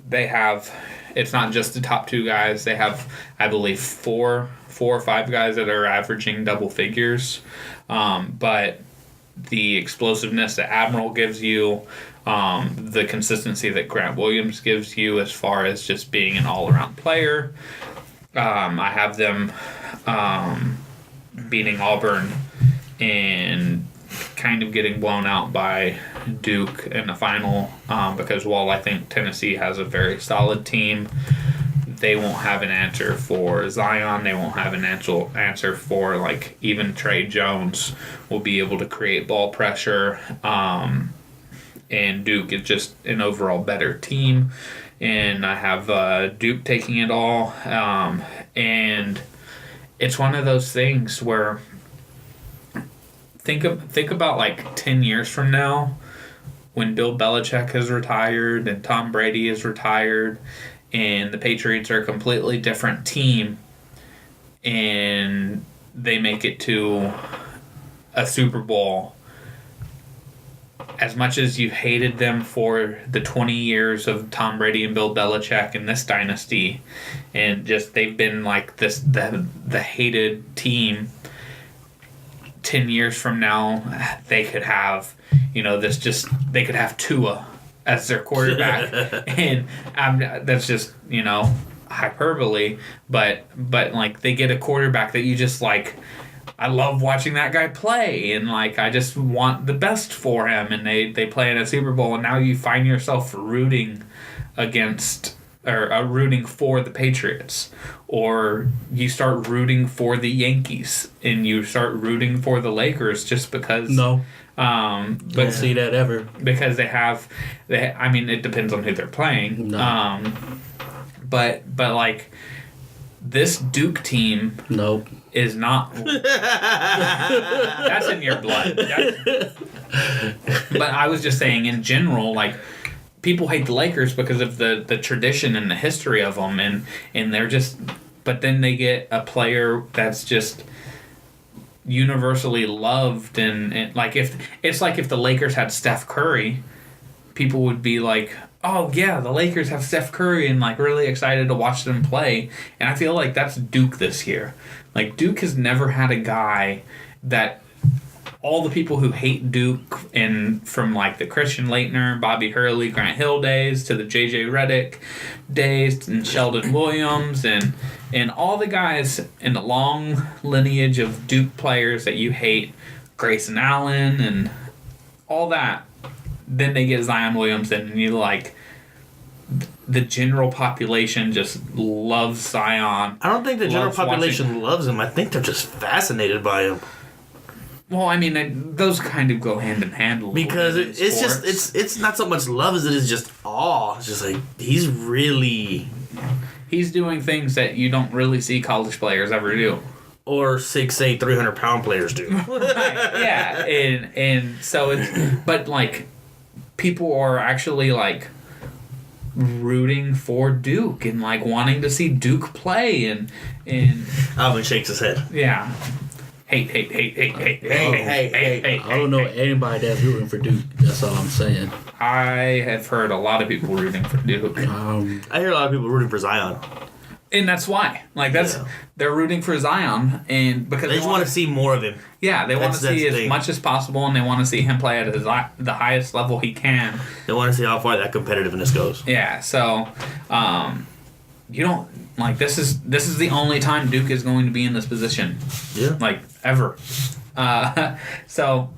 [SPEAKER 1] They have, it's not just the top 2 guys. They have, I believe, four or five guys that are averaging double figures. But the explosiveness that Admiral gives you, the consistency that Grant Williams gives you as far as just being an all-around player. I have them beating Auburn and kind of getting blown out by Duke in the final, because while I think Tennessee has a very solid team, they won't have an answer for Zion. They won't have an answer for, like, even Trey Jones will be able to create ball pressure. And Duke is just an overall better team. And I have Duke taking it all. And it's one of those things where think about like 10 years from now when Bill Belichick is retired and Tom Brady is retired and the Patriots are a completely different team and they make it to a Super Bowl. As much as you hated them for the 20 years of Tom Brady and Bill Belichick in this dynasty, and just they've been like this the hated team, 10 years from now they could have, they could have Tua as their quarterback. And that's just, hyperbole, but like they get a quarterback that you just like, I love watching that guy play, and like I just want the best for him, and they play in a Super Bowl, and now you find yourself rooting rooting for the Patriots, or you start rooting for the Yankees, and you start rooting for the Lakers just because.
[SPEAKER 3] No. Don't see that ever.
[SPEAKER 1] Because it depends on who they're playing.
[SPEAKER 3] No.
[SPEAKER 1] But like this Duke team.
[SPEAKER 3] Nope.
[SPEAKER 1] Is not. That's in your blood. But I was just saying, in general, like, people hate the Lakers because of the tradition and the history of them, and they're just. But then they get a player that's just universally loved, and like if the Lakers had Steph Curry, people would be like, oh yeah, the Lakers have Steph Curry, and like really excited to watch them play. And I feel like that's Duke this year. Like Duke has never had a guy that all the people who hate Duke, and from like the Christian Laettner, Bobby Hurley, Grant Hill days to the J.J. Redick days and Sheldon Williams and all the guys in the long lineage of Duke players that you hate, Grayson Allen and all that. Then they get Zion Williamson, and you like the general population just loves Zion.
[SPEAKER 2] I don't think the general population loves him. I think they're just fascinated by him.
[SPEAKER 1] Well, I mean, those kind of go hand in hand a little
[SPEAKER 2] because
[SPEAKER 1] bit
[SPEAKER 2] it's just it's not so much love as it is just awe. It's just like he's
[SPEAKER 1] doing things that you don't really see college players ever do.
[SPEAKER 2] Or 6'8", 300-pound players do.
[SPEAKER 1] Right, yeah, and so it's but like people are actually like rooting for Duke and like wanting to see Duke play and
[SPEAKER 2] Alvin shakes his head.
[SPEAKER 1] Yeah. Hate.
[SPEAKER 3] I don't know anybody that's rooting for Duke. That's all I'm saying.
[SPEAKER 1] I have heard a lot of people rooting for Duke.
[SPEAKER 2] I hear a lot of people rooting for Zion.
[SPEAKER 1] And that's why. Like they're rooting for Zion and because
[SPEAKER 2] they just want to see more of him.
[SPEAKER 1] Yeah, they want to see as much as possible and they want to see him play at the highest level he can.
[SPEAKER 2] They want to see how far that competitiveness goes.
[SPEAKER 1] Yeah, so you don't like this is the only time Duke is going to be in this position.
[SPEAKER 2] Yeah.
[SPEAKER 1] Like ever. So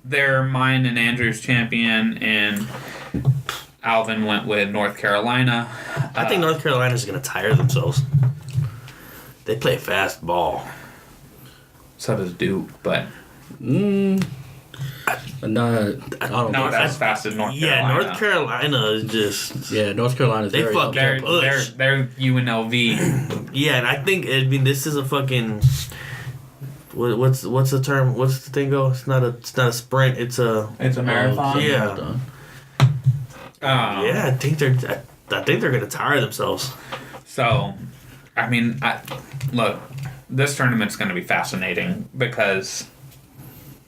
[SPEAKER 1] they're mine and Andrew's champion, and Alvin went with North Carolina.
[SPEAKER 2] I think North Carolina's going to tire themselves. They play fast ball.
[SPEAKER 1] So does Duke, but
[SPEAKER 3] not
[SPEAKER 1] as fast as North Carolina.
[SPEAKER 2] Yeah, North Carolina is just...
[SPEAKER 3] Yeah, North Carolina's
[SPEAKER 2] they
[SPEAKER 3] very
[SPEAKER 2] fuck their push.
[SPEAKER 1] They're UNLV.
[SPEAKER 2] Yeah, and I think, this is a fucking... What's the term? What's the thing go? It's not a sprint. It's a
[SPEAKER 1] marathon.
[SPEAKER 2] Yeah. I think they're gonna tire themselves.
[SPEAKER 1] So, I mean, look, this tournament's gonna be fascinating because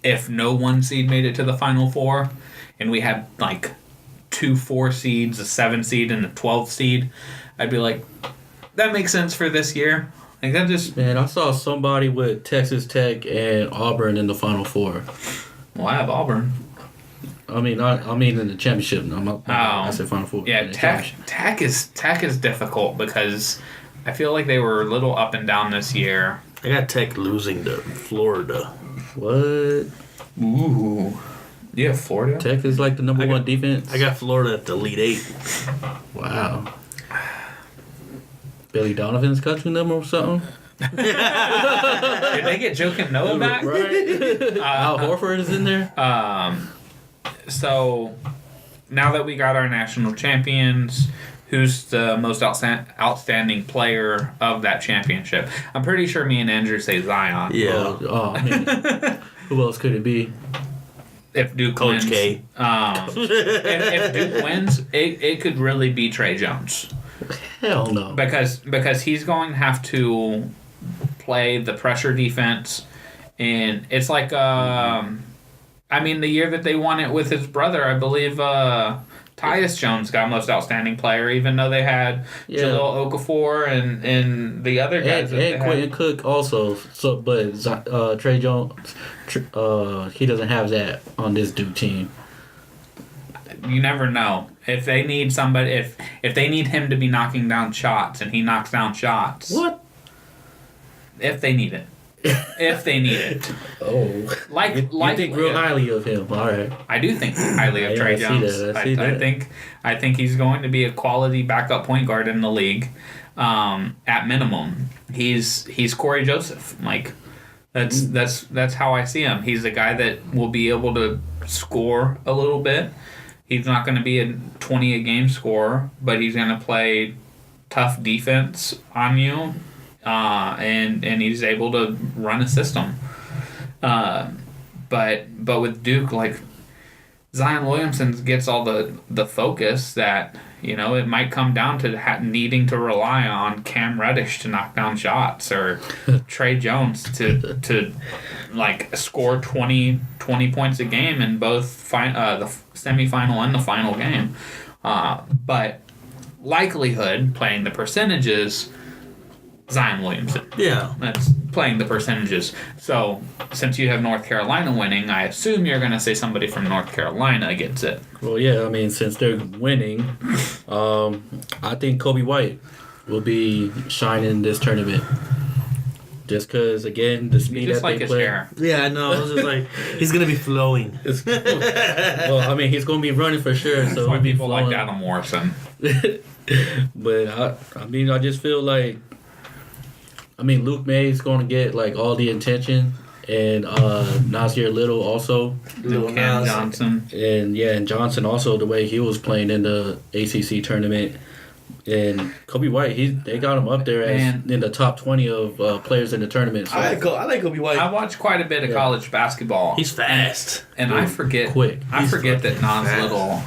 [SPEAKER 1] if no 1 seed made it to the Final Four, and we had like 2 4 seeds, a 7 seed, and a 12 seed, I'd be like, that makes sense for this year. Like that just...
[SPEAKER 3] Man, I saw somebody with Texas Tech and Auburn in the Final Four.
[SPEAKER 1] Well, I have Auburn.
[SPEAKER 3] I mean in the championship. I said Final Four.
[SPEAKER 1] Yeah, Tech is difficult because I feel like they were a little up and down this year.
[SPEAKER 2] I got Tech losing to Florida.
[SPEAKER 3] What?
[SPEAKER 1] Ooh. You have Florida?
[SPEAKER 3] Tech is like the number 1 defense?
[SPEAKER 2] I got Florida at the Elite 8.
[SPEAKER 3] Wow. Billy Donovan's country number or something?
[SPEAKER 1] Did they get Joakim Noah back?
[SPEAKER 3] Right. Al Horford is in there?
[SPEAKER 1] So, now that we got our national champions, who's the most outstanding player of that championship? I'm pretty sure me and Andrew say Zion.
[SPEAKER 2] Yeah.
[SPEAKER 3] I mean, who else could it be?
[SPEAKER 1] If Duke
[SPEAKER 2] Coach
[SPEAKER 1] wins.
[SPEAKER 2] K.
[SPEAKER 1] If Duke wins, it could really be Trey Jones.
[SPEAKER 3] Hell no.
[SPEAKER 1] Because he's going to have to play the pressure defense, and it's like the year that they won it with his brother, I believe Tyus Jones got most outstanding player, even though they had Jahlil Okafor and the other guys.
[SPEAKER 3] And Quentin Cook also. So, but Trey Jones, he doesn't have that on this Duke team.
[SPEAKER 1] You never know. If they need somebody, if they need him to be knocking down shots and he knocks down shots.
[SPEAKER 3] What?
[SPEAKER 1] If they need it. If they need it.
[SPEAKER 3] Oh. You think real highly of him. All right.
[SPEAKER 1] I do think highly of Trey Jones. I think he's going to be a quality backup point guard in the league. At minimum. He's Corey Joseph. Like that's how I see him. He's a guy that will be able to score a little bit. He's not going to be a 20 a game scorer, but he's going to play tough defense on you, and he's able to run a system. But with Duke, like Zion Williamson gets all the focus that it might come down to needing to rely on Cam Reddish to knock down shots or Trey Jones to like score 20 points a game in both the semifinal and the final game. But likelihood, playing the percentages, Zion Williamson.
[SPEAKER 2] Yeah.
[SPEAKER 1] That's playing the percentages. So, since you have North Carolina winning, I assume you're going to say somebody from North Carolina gets it.
[SPEAKER 3] Well, yeah, I mean, since they're winning, I think Kobe White will be shining this tournament. Just because, again, the speed
[SPEAKER 1] You just
[SPEAKER 3] that
[SPEAKER 1] like
[SPEAKER 3] they
[SPEAKER 1] his
[SPEAKER 3] play.
[SPEAKER 1] hair.
[SPEAKER 2] Yeah, I know. I was just like, he's going to be flowing.
[SPEAKER 3] Well, I mean, he's going to be running for sure. So
[SPEAKER 1] That's why
[SPEAKER 3] he'll be
[SPEAKER 1] people like
[SPEAKER 3] flowing.
[SPEAKER 1] Adam Morrison.
[SPEAKER 3] But, I mean, I just feel like, I mean, Luke May's going to get, like, all the attention. And Nasir Little also.
[SPEAKER 1] Cam Johnson.
[SPEAKER 3] And, yeah, and Johnson also, the way he was playing in the ACC tournament. And Kobe White, they got him up there as in the top 20 of players in the tournament. So.
[SPEAKER 2] I like Kobe White.
[SPEAKER 1] I watch quite a bit of college basketball.
[SPEAKER 2] He's fast.
[SPEAKER 1] And I forget
[SPEAKER 3] quick.
[SPEAKER 1] I forget that Nas
[SPEAKER 2] fast.
[SPEAKER 1] Little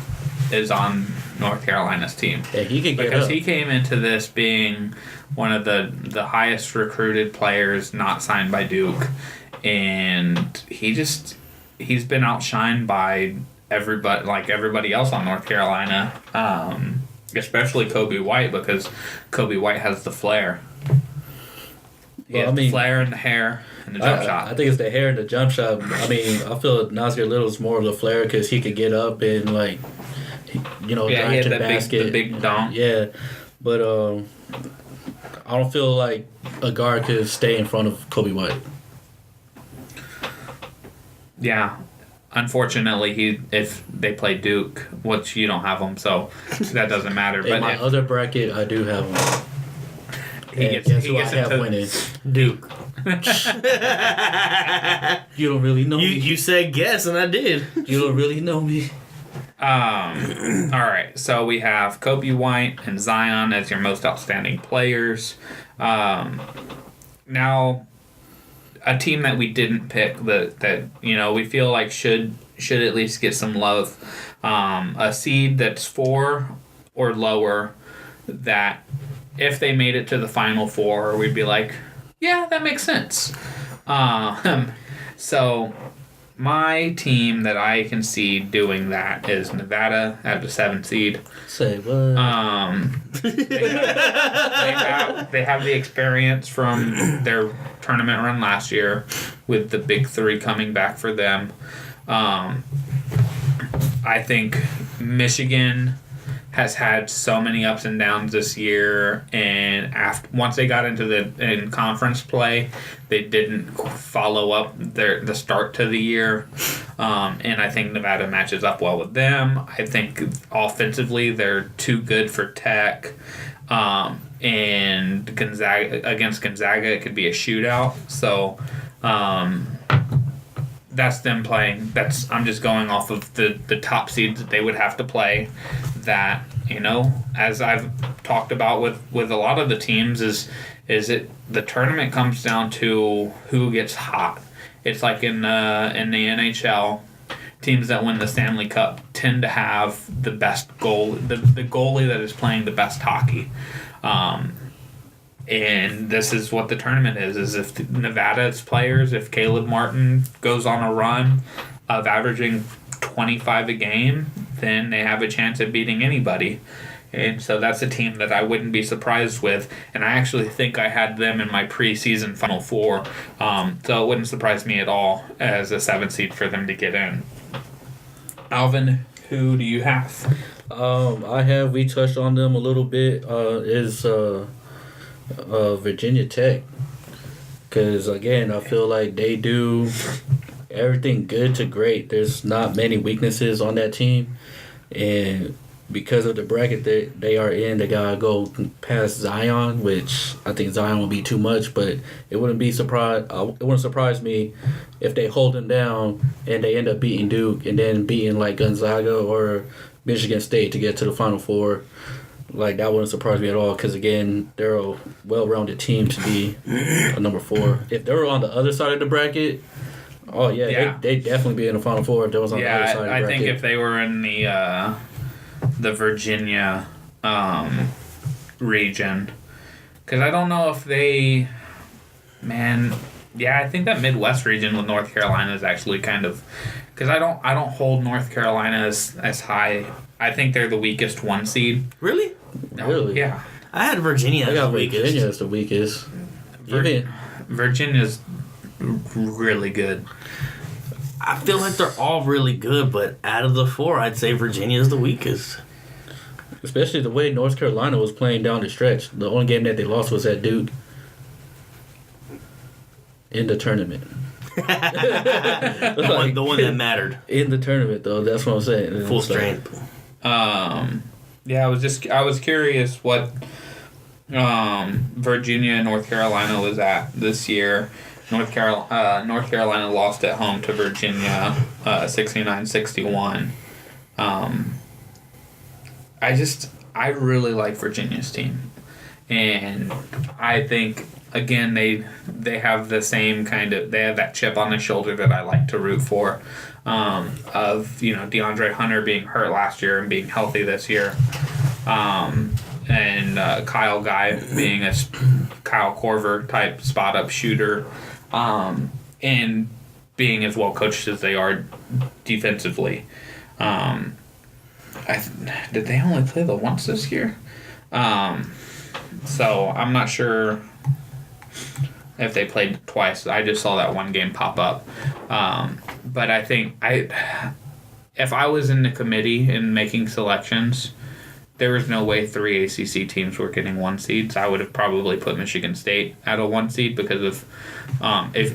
[SPEAKER 1] is on North Carolina's team.
[SPEAKER 3] Yeah, he can get
[SPEAKER 1] Because
[SPEAKER 3] up.
[SPEAKER 1] he came into this being one of the highest recruited players not signed by Duke. And he's been outshined by everybody else on North Carolina. Especially Kobe White, because Kobe White has the flair. He has the flair and the hair and the jump shot.
[SPEAKER 3] I think it's the hair and the jump shot. I mean, I feel Nasir Little's more of the flair because he could get up and, like,
[SPEAKER 1] he
[SPEAKER 3] drive
[SPEAKER 1] had
[SPEAKER 3] to the
[SPEAKER 1] that
[SPEAKER 3] basket.
[SPEAKER 1] big dunk.
[SPEAKER 3] Yeah, but I don't feel like a guard could stay in front of Kobe White.
[SPEAKER 1] Yeah. Unfortunately, if they play Duke, which you don't have them, so that doesn't matter.
[SPEAKER 3] In
[SPEAKER 1] But
[SPEAKER 3] my other bracket, I do have him. Guess who I have winning?
[SPEAKER 2] Duke.
[SPEAKER 3] You don't really know me.
[SPEAKER 2] You said guess, and I did.
[SPEAKER 3] You don't really know me.
[SPEAKER 1] all right, so we have Kobe White and Zion as your most outstanding players. Now, a team that we didn't pick that we feel like should at least get some love. A seed that's 4 or lower, that if they made it to the Final Four, we'd be like, yeah, that makes sense. So my team that I can see doing that is Nevada at the 7th seed.
[SPEAKER 3] Say what?
[SPEAKER 1] They have the experience from their tournament run last year with the big 3 coming back for them. I think Michigan has had so many ups and downs this year, and once they got into in conference play, they didn't follow up the start to the year, and I think Nevada matches up well with them. I think offensively they're too good for Tech, and against Gonzaga it could be a shootout. So that's them playing. I'm just going off of the top seeds that they would have to play. That, as I've talked about with a lot of the teams, is the tournament comes down to who gets hot. It's like in the NHL, teams that win the Stanley Cup tend to have the best the goalie that is playing the best hockey. And this is what the tournament is if Nevada's players, if Caleb Martin goes on a run of averaging 25 a game, then they have a chance at beating anybody. And so that's a team that I wouldn't be surprised with. And I actually think I had them in my preseason Final Four. So it wouldn't surprise me at all as a 7th seed for them to get in. Alvin, who do you have?
[SPEAKER 3] We touched on them a little bit, is Virginia Tech. Because, again, I feel like they do everything good to great. There's not many weaknesses on that team. And because of the bracket that they are in, they got to go past Zion, which I think Zion will be too much. But it wouldn't surprise me if they hold them down and they end up beating Duke and then beating like Gonzaga or Michigan State to get to the Final Four. Like, that wouldn't surprise me at all because, again, they're a well-rounded team to be a number 4. If they were on the other side of the bracket, they'd definitely be in the Final Four if they was on the other side of the bracket.
[SPEAKER 1] I think if they were in the Virginia region, because I don't know if they... I think that Midwest region with North Carolina is actually kind of... Because I don't hold North Carolina as high. I think they're the weakest 1 seed.
[SPEAKER 2] Really?
[SPEAKER 1] Really? Yeah.
[SPEAKER 2] I had Virginia
[SPEAKER 3] I
[SPEAKER 2] as
[SPEAKER 3] got
[SPEAKER 2] the weakest.
[SPEAKER 3] Virginia as the weakest.
[SPEAKER 1] Virginia's really good.
[SPEAKER 2] I feel like they're all really good, but out of the four, I'd say Virginia is the weakest.
[SPEAKER 3] Especially the way North Carolina was playing down the stretch. The only game that they lost was at Duke in the tournament.
[SPEAKER 2] The one that mattered.
[SPEAKER 3] In the tournament, though, that's what I'm saying.
[SPEAKER 2] Full strength.
[SPEAKER 1] Yeah, I was curious what Virginia and North Carolina was at this year. North Carolina lost at home to Virginia, 69-61. I really like Virginia's team, and I think again they have the same they have that chip on the shoulder that I like to root for, of DeAndre Hunter being hurt last year and being healthy this year, and Kyle Guy being a Kyle Korver type spot up shooter, and being as well coached as they are defensively. Did they only play the once this year? So I'm not sure if they played twice. I just saw that one game pop up. But I think if I was in the committee and making selections, there was no way 3 ACC teams were getting 1 seeds. I would have probably put Michigan State at a 1 seed because of if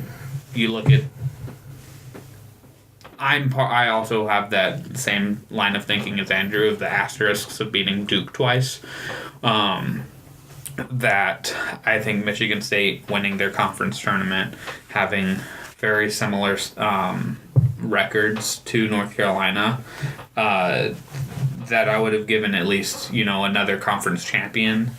[SPEAKER 1] you look at. I also have that same line of thinking as Andrew of the asterisks of beating Duke twice. That I think Michigan State winning their conference tournament, having very similar records to North Carolina, that I would have given at least another conference champion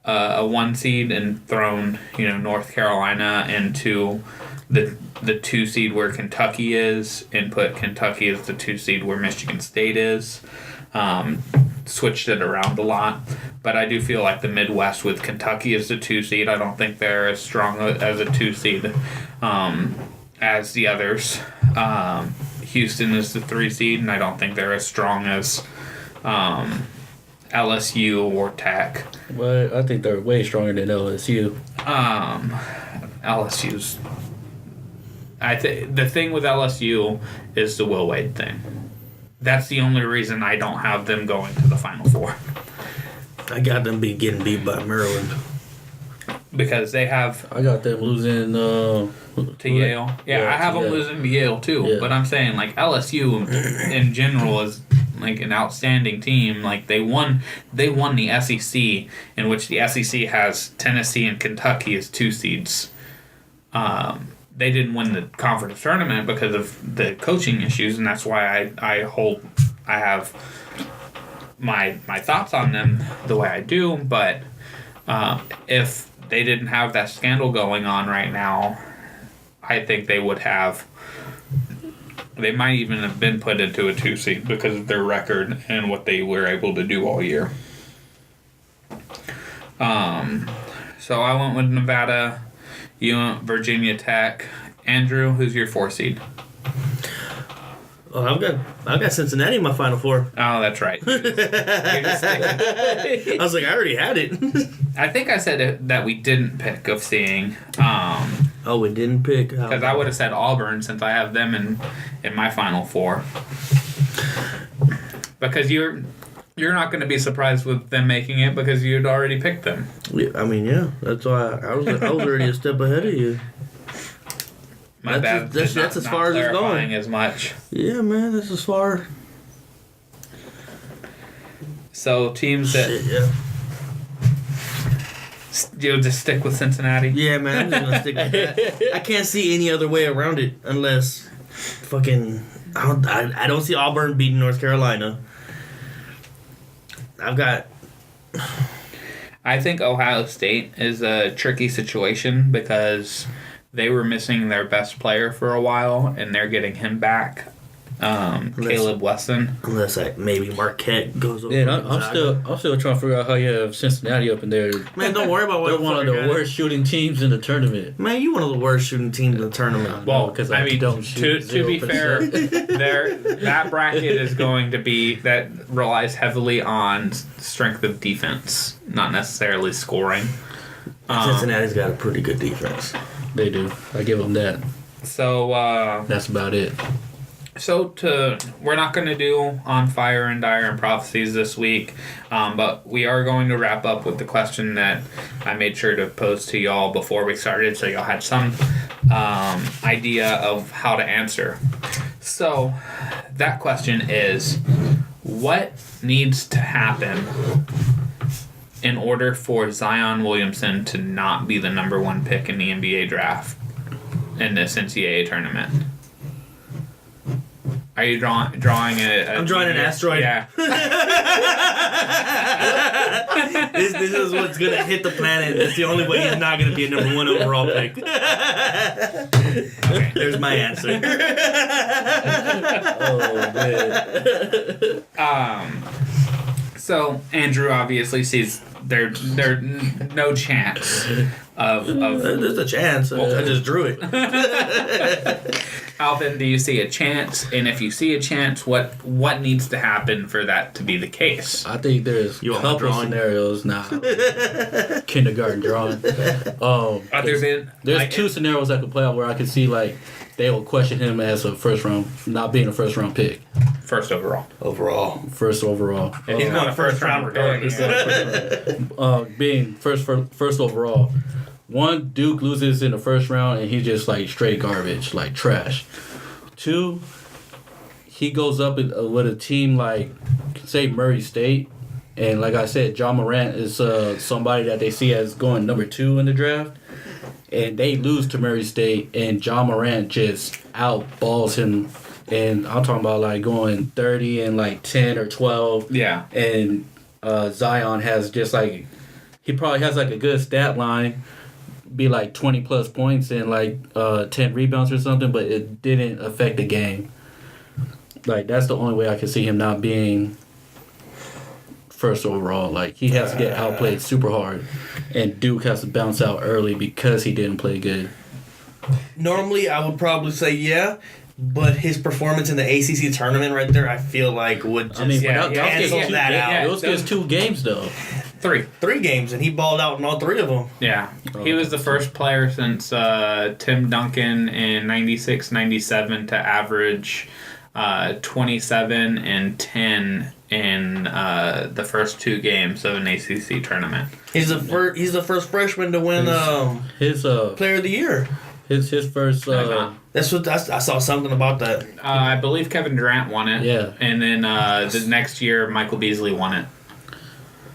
[SPEAKER 1] a 1 seed and thrown North Carolina into the 2 seed where Kentucky is, and put Kentucky as the 2 seed where Michigan State is. Switched it around a lot, but I do feel like the Midwest with Kentucky as the 2 seed, I don't think they're as strong as a 2 seed as the others. Houston is the 3 seed, and I don't think they're as strong as LSU or Tech.
[SPEAKER 3] But I think they're way stronger than LSU.
[SPEAKER 1] LSU's. The thing with LSU is the Will Wade thing. That's the only reason I don't have them going to the Final Four.
[SPEAKER 2] I got them getting beat by Maryland.
[SPEAKER 1] Because they have...
[SPEAKER 3] I got them losing...
[SPEAKER 1] to Yale. Yeah, I have them losing to Yale too. Yeah. But I'm saying LSU in general is an outstanding team. They won the SEC, in which the SEC has Tennessee and Kentucky as 2 seeds. They didn't win the conference tournament because of the coaching issues, and that's why I have my thoughts on them the way I do. But if they didn't have that scandal going on right now, I think they would have. They might even have been put into a 2 seed because of their record and what they were able to do all year. So I went with Nevada. You went Virginia Tech. Andrew, who's your 4 seed?
[SPEAKER 2] Oh, I've got Cincinnati in my Final Four.
[SPEAKER 1] Oh, that's right.
[SPEAKER 2] I was like, I already had it.
[SPEAKER 1] I think I said that we didn't pick of seeing.
[SPEAKER 2] Oh, we didn't pick.
[SPEAKER 1] Because I would have said Auburn since I have them in my Final Four. Because you're not going to be surprised with them making it because you'd already picked them.
[SPEAKER 2] Yeah, I mean, yeah. That's why I was already a step ahead of you.
[SPEAKER 1] My bad.
[SPEAKER 2] That's as far as it's going.
[SPEAKER 1] As much.
[SPEAKER 2] Yeah, man. That's as far.
[SPEAKER 1] So teams that you'll just stick with Cincinnati.
[SPEAKER 2] Yeah, man. I'm just gonna stick with that. I can't see any other way around it unless fucking I don't see Auburn beating North Carolina.
[SPEAKER 1] I think Ohio State is a tricky situation because they were missing their best player for a while, and they're getting him back. Caleb Wesson.
[SPEAKER 2] Unless maybe Marquette goes over.
[SPEAKER 3] Yeah,
[SPEAKER 2] to
[SPEAKER 3] I'm
[SPEAKER 2] Gonzaga.
[SPEAKER 3] still trying to figure out how you have Cincinnati up in there.
[SPEAKER 2] Man, don't worry about what
[SPEAKER 3] They're one of the worst shooting teams in the tournament.
[SPEAKER 2] Man, you one of the worst shooting teams in the tournament.
[SPEAKER 1] Well,
[SPEAKER 3] because
[SPEAKER 1] I mean,
[SPEAKER 3] don't
[SPEAKER 1] to
[SPEAKER 3] shoot
[SPEAKER 1] be fair, that bracket is going to be that relies heavily on strength of defense, not necessarily scoring.
[SPEAKER 2] Cincinnati's got a pretty good defense.
[SPEAKER 3] They do. I give them that.
[SPEAKER 1] So
[SPEAKER 3] That's about it.
[SPEAKER 1] So we're not going to do On Fire and Dire and Prophecies this week, but we are going to wrap up with the question that I made sure to pose to y'all before we started, so y'all had some idea of how to answer. So that question is, what needs to happen in order for Zion Williamson to not be the number one pick in the NBA draft in this NCAA tournament? Are you drawing
[SPEAKER 2] I'm drawing an asteroid.
[SPEAKER 1] Yeah.
[SPEAKER 2] This is what's going to hit the planet. That's the only way he's not going to be a number one overall pick. Okay, there's my answer.
[SPEAKER 3] Oh, man.
[SPEAKER 1] So Andrew obviously sees there's no chance of
[SPEAKER 2] There's a chance. I just drew it.
[SPEAKER 1] Alvin, do you see a chance? And if you see a chance, what needs to happen for that to be the case?
[SPEAKER 3] I think there's a couple scenarios now. Kindergarten drawing. There's two scenarios that could play out where I could see like they will question him as a first round, not being a first round pick.
[SPEAKER 1] First overall.
[SPEAKER 3] First overall.
[SPEAKER 1] If he's not a first round regardless.
[SPEAKER 3] Being first overall. One, Duke loses in the first round and he's just like straight garbage, like trash. Two, he goes up with a team like, say, Murray State. And like I said, John Morant is somebody that they see as going number 2 in the draft. And they lose to Murray State and John Morant just outballs him. And I'm talking about like going 30 and like 10 or 12.
[SPEAKER 1] Yeah.
[SPEAKER 3] And Zion has just like, he probably has like a good stat line. Be like 20 plus points and like 10 rebounds or something, but it didn't affect the game. Like that's the only way I can see him not being first overall. Like he has to get outplayed super hard, and Duke has to bounce out early because he didn't play good.
[SPEAKER 2] Normally, I would probably say yeah, but his performance in the ACC tournament right there, I feel like would just cancel that out.
[SPEAKER 3] It was just 2 games though.
[SPEAKER 2] Three games, and he balled out in all 3 of them.
[SPEAKER 1] Yeah. He was the first player since Tim Duncan in 96-97 to average 27 and 10 in the first 2 games of an ACC tournament.
[SPEAKER 2] He's the first freshman to win
[SPEAKER 3] his
[SPEAKER 2] Player of the Year.
[SPEAKER 3] His first.
[SPEAKER 2] That's what I saw something about that.
[SPEAKER 1] I believe Kevin Durant won it.
[SPEAKER 3] Yeah.
[SPEAKER 1] And then the next year, Michael Beasley won it.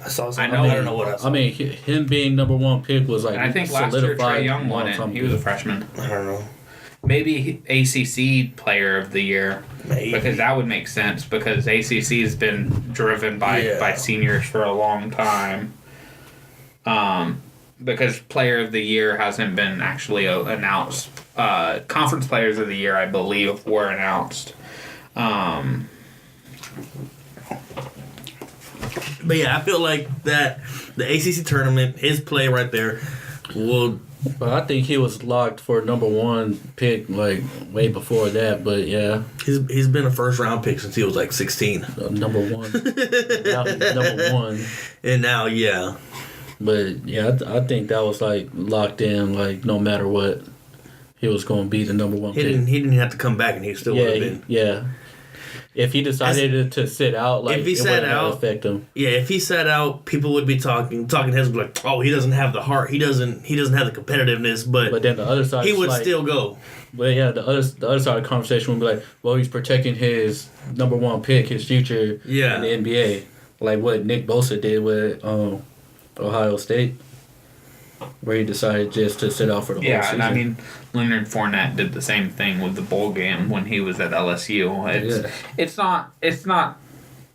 [SPEAKER 2] I saw something.
[SPEAKER 1] I
[SPEAKER 2] don't know what I saw.
[SPEAKER 3] I mean, him being number 1 pick was like.
[SPEAKER 1] And I think last year Trae Young won it. He was a freshman.
[SPEAKER 2] I don't know.
[SPEAKER 1] Maybe ACC Player of the Year.
[SPEAKER 2] Maybe.
[SPEAKER 1] Because that would make sense because ACC has been driven by seniors for a long time. Because Player of the Year hasn't been actually announced. Conference Players of the Year, I believe, were announced.
[SPEAKER 2] But yeah, I feel like that the ACC tournament, his play right there, will.
[SPEAKER 3] But I think he was locked for number 1 pick like way before that. But yeah,
[SPEAKER 2] he's been a first round pick since he was like 16.
[SPEAKER 3] Number 1. Now he's number 1.
[SPEAKER 2] And now, yeah.
[SPEAKER 3] But yeah, I think that was like locked in. Like no matter what, he was going to be the number 1 pick.
[SPEAKER 2] He didn't have to come back, and he still would have been.
[SPEAKER 3] Yeah. If he decided to sit out, like
[SPEAKER 2] if he
[SPEAKER 3] it
[SPEAKER 2] sat
[SPEAKER 3] wouldn't
[SPEAKER 2] out,
[SPEAKER 3] affect him.
[SPEAKER 2] Yeah, if he sat out, people would be talking heads would be like, oh, he doesn't have the heart, he doesn't have the competitiveness, but
[SPEAKER 3] then the other side,
[SPEAKER 2] he would
[SPEAKER 3] like,
[SPEAKER 2] still go.
[SPEAKER 3] But yeah, the other side of the conversation would be like, well, he's protecting his number 1 pick, his future in the NBA, like what Nick Bosa did with Ohio State, where he decided just to sit out for the whole season.
[SPEAKER 1] Yeah, and I mean, Leonard Fournette did the same thing with the bowl game when he was at LSU. It's not.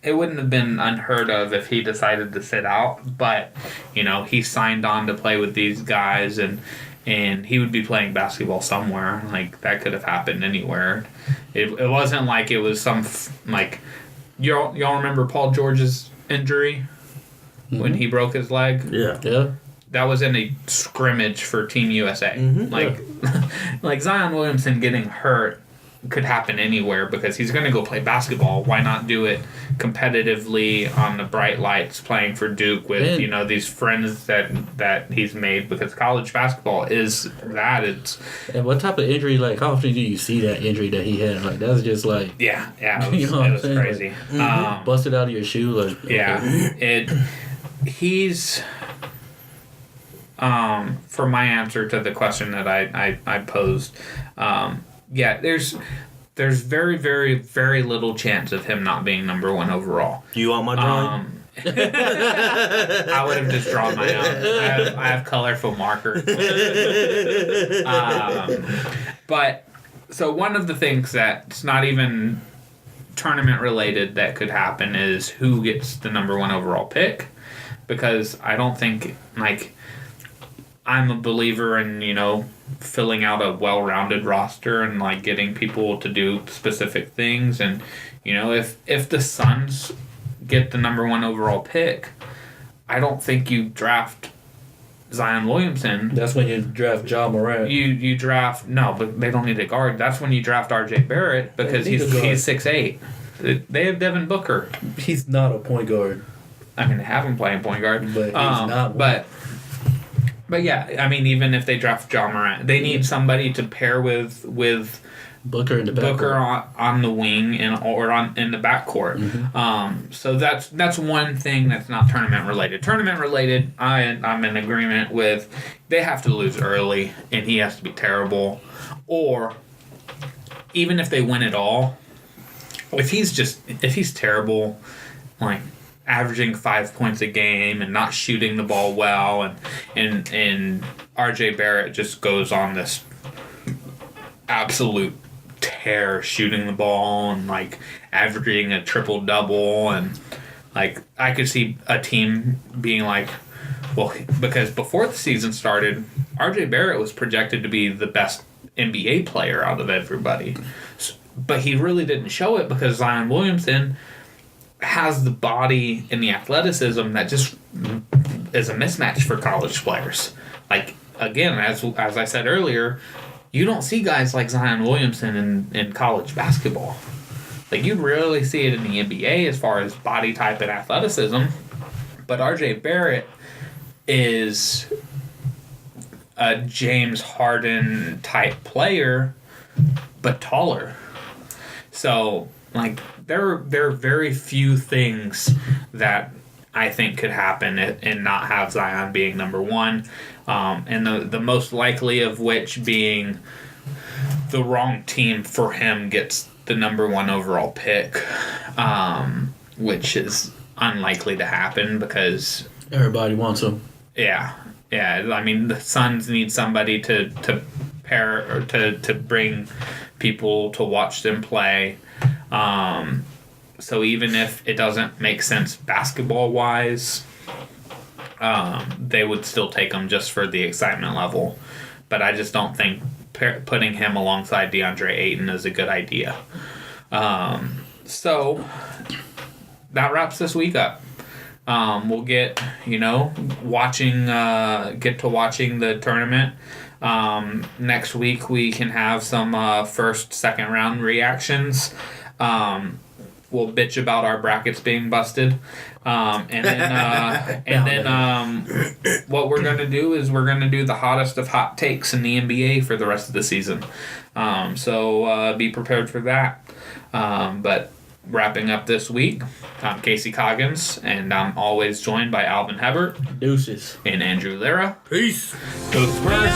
[SPEAKER 1] It wouldn't have been unheard of if he decided to sit out, but you know he signed on to play with these guys, and and he would be playing basketball somewhere. Like, that could have happened anywhere. It wasn't like it was some, like, y'all remember Paul George's injury when he broke his leg?
[SPEAKER 2] Yeah.
[SPEAKER 3] Yeah.
[SPEAKER 1] That was in a scrimmage for Team USA. Like, like Zion Williamson getting hurt could happen anywhere because he's going to go play basketball. Why not do it competitively on the bright lights, playing for Duke with these friends that he's made? Because college basketball is that. It's
[SPEAKER 3] and what type of injury? Like, how often do you see that injury that he had? Like, that's just like
[SPEAKER 1] yeah, it was crazy.
[SPEAKER 3] Like, busted out of your shoe. Like,
[SPEAKER 1] he's. For my answer to the question that I posed, there's very, very, very little chance of him not being number 1 overall.
[SPEAKER 2] Do you want my drawing?
[SPEAKER 1] I would have just drawn my own. I have colorful markers. But so one of the things that's not even tournament related that could happen is who gets the number 1 overall pick, because I don't think, like, I'm a believer in, filling out a well-rounded roster and, like, getting people to do specific things. And, if the Suns get the number 1 overall pick, I don't think you draft Zion Williamson.
[SPEAKER 3] That's when you draft Ja Morant.
[SPEAKER 1] You draft... No, but they don't need a guard. That's when you draft R.J. Barrett because he's 6'8". They have Devin Booker.
[SPEAKER 3] He's not a point guard.
[SPEAKER 1] I mean, they have him playing point guard.
[SPEAKER 3] But he's not one.
[SPEAKER 1] But yeah, I mean, even if they draft Ja Morant, they need somebody to pair with
[SPEAKER 3] Booker in the backcourt.
[SPEAKER 1] Booker on the wing or in the backcourt. So that's one thing that's not tournament related. Tournament related, I'm in agreement with. They have to lose early, and he has to be terrible, or even if they win it all, if he's terrible, like averaging 5 points a game and not shooting the ball well, and RJ Barrett just goes on this absolute tear shooting the ball and like averaging a triple double, and like I could see a team being like, well, because before the season started, RJ Barrett was projected to be the best NBA player out of everybody, but he really didn't show it because Zion Williamson has the body and the athleticism that just is a mismatch for college players. Like, again, as I said earlier, you don't see guys like Zion Williamson in college basketball. Like, you rarely see it in the NBA as far as body type and athleticism. But RJ Barrett is a James Harden type player, but taller. So, like, there are very few things that I think could happen and not have Zion being number 1. And the most likely of which being the wrong team for him gets the number 1 overall pick, which is unlikely to happen because
[SPEAKER 3] everybody wants him.
[SPEAKER 1] Yeah. I mean, the Suns need somebody to pair or to bring people to watch them play. So even if it doesn't make sense basketball-wise, they would still take him just for the excitement level. But I just don't think putting him alongside DeAndre Ayton is a good idea. So that wraps this week up. We'll get watching the tournament. Next week we can have some second round reactions. We'll bitch about our brackets being busted, and then what we're gonna do is we're gonna do the hottest of hot takes in the NBA for the rest of the season. So be prepared for that. But wrapping up this week, I'm Casey Coggins, and I'm always joined by Alvin Hebert,
[SPEAKER 3] Deuces,
[SPEAKER 1] and Andrew Lira.
[SPEAKER 3] Peace.
[SPEAKER 1] Go Spurs.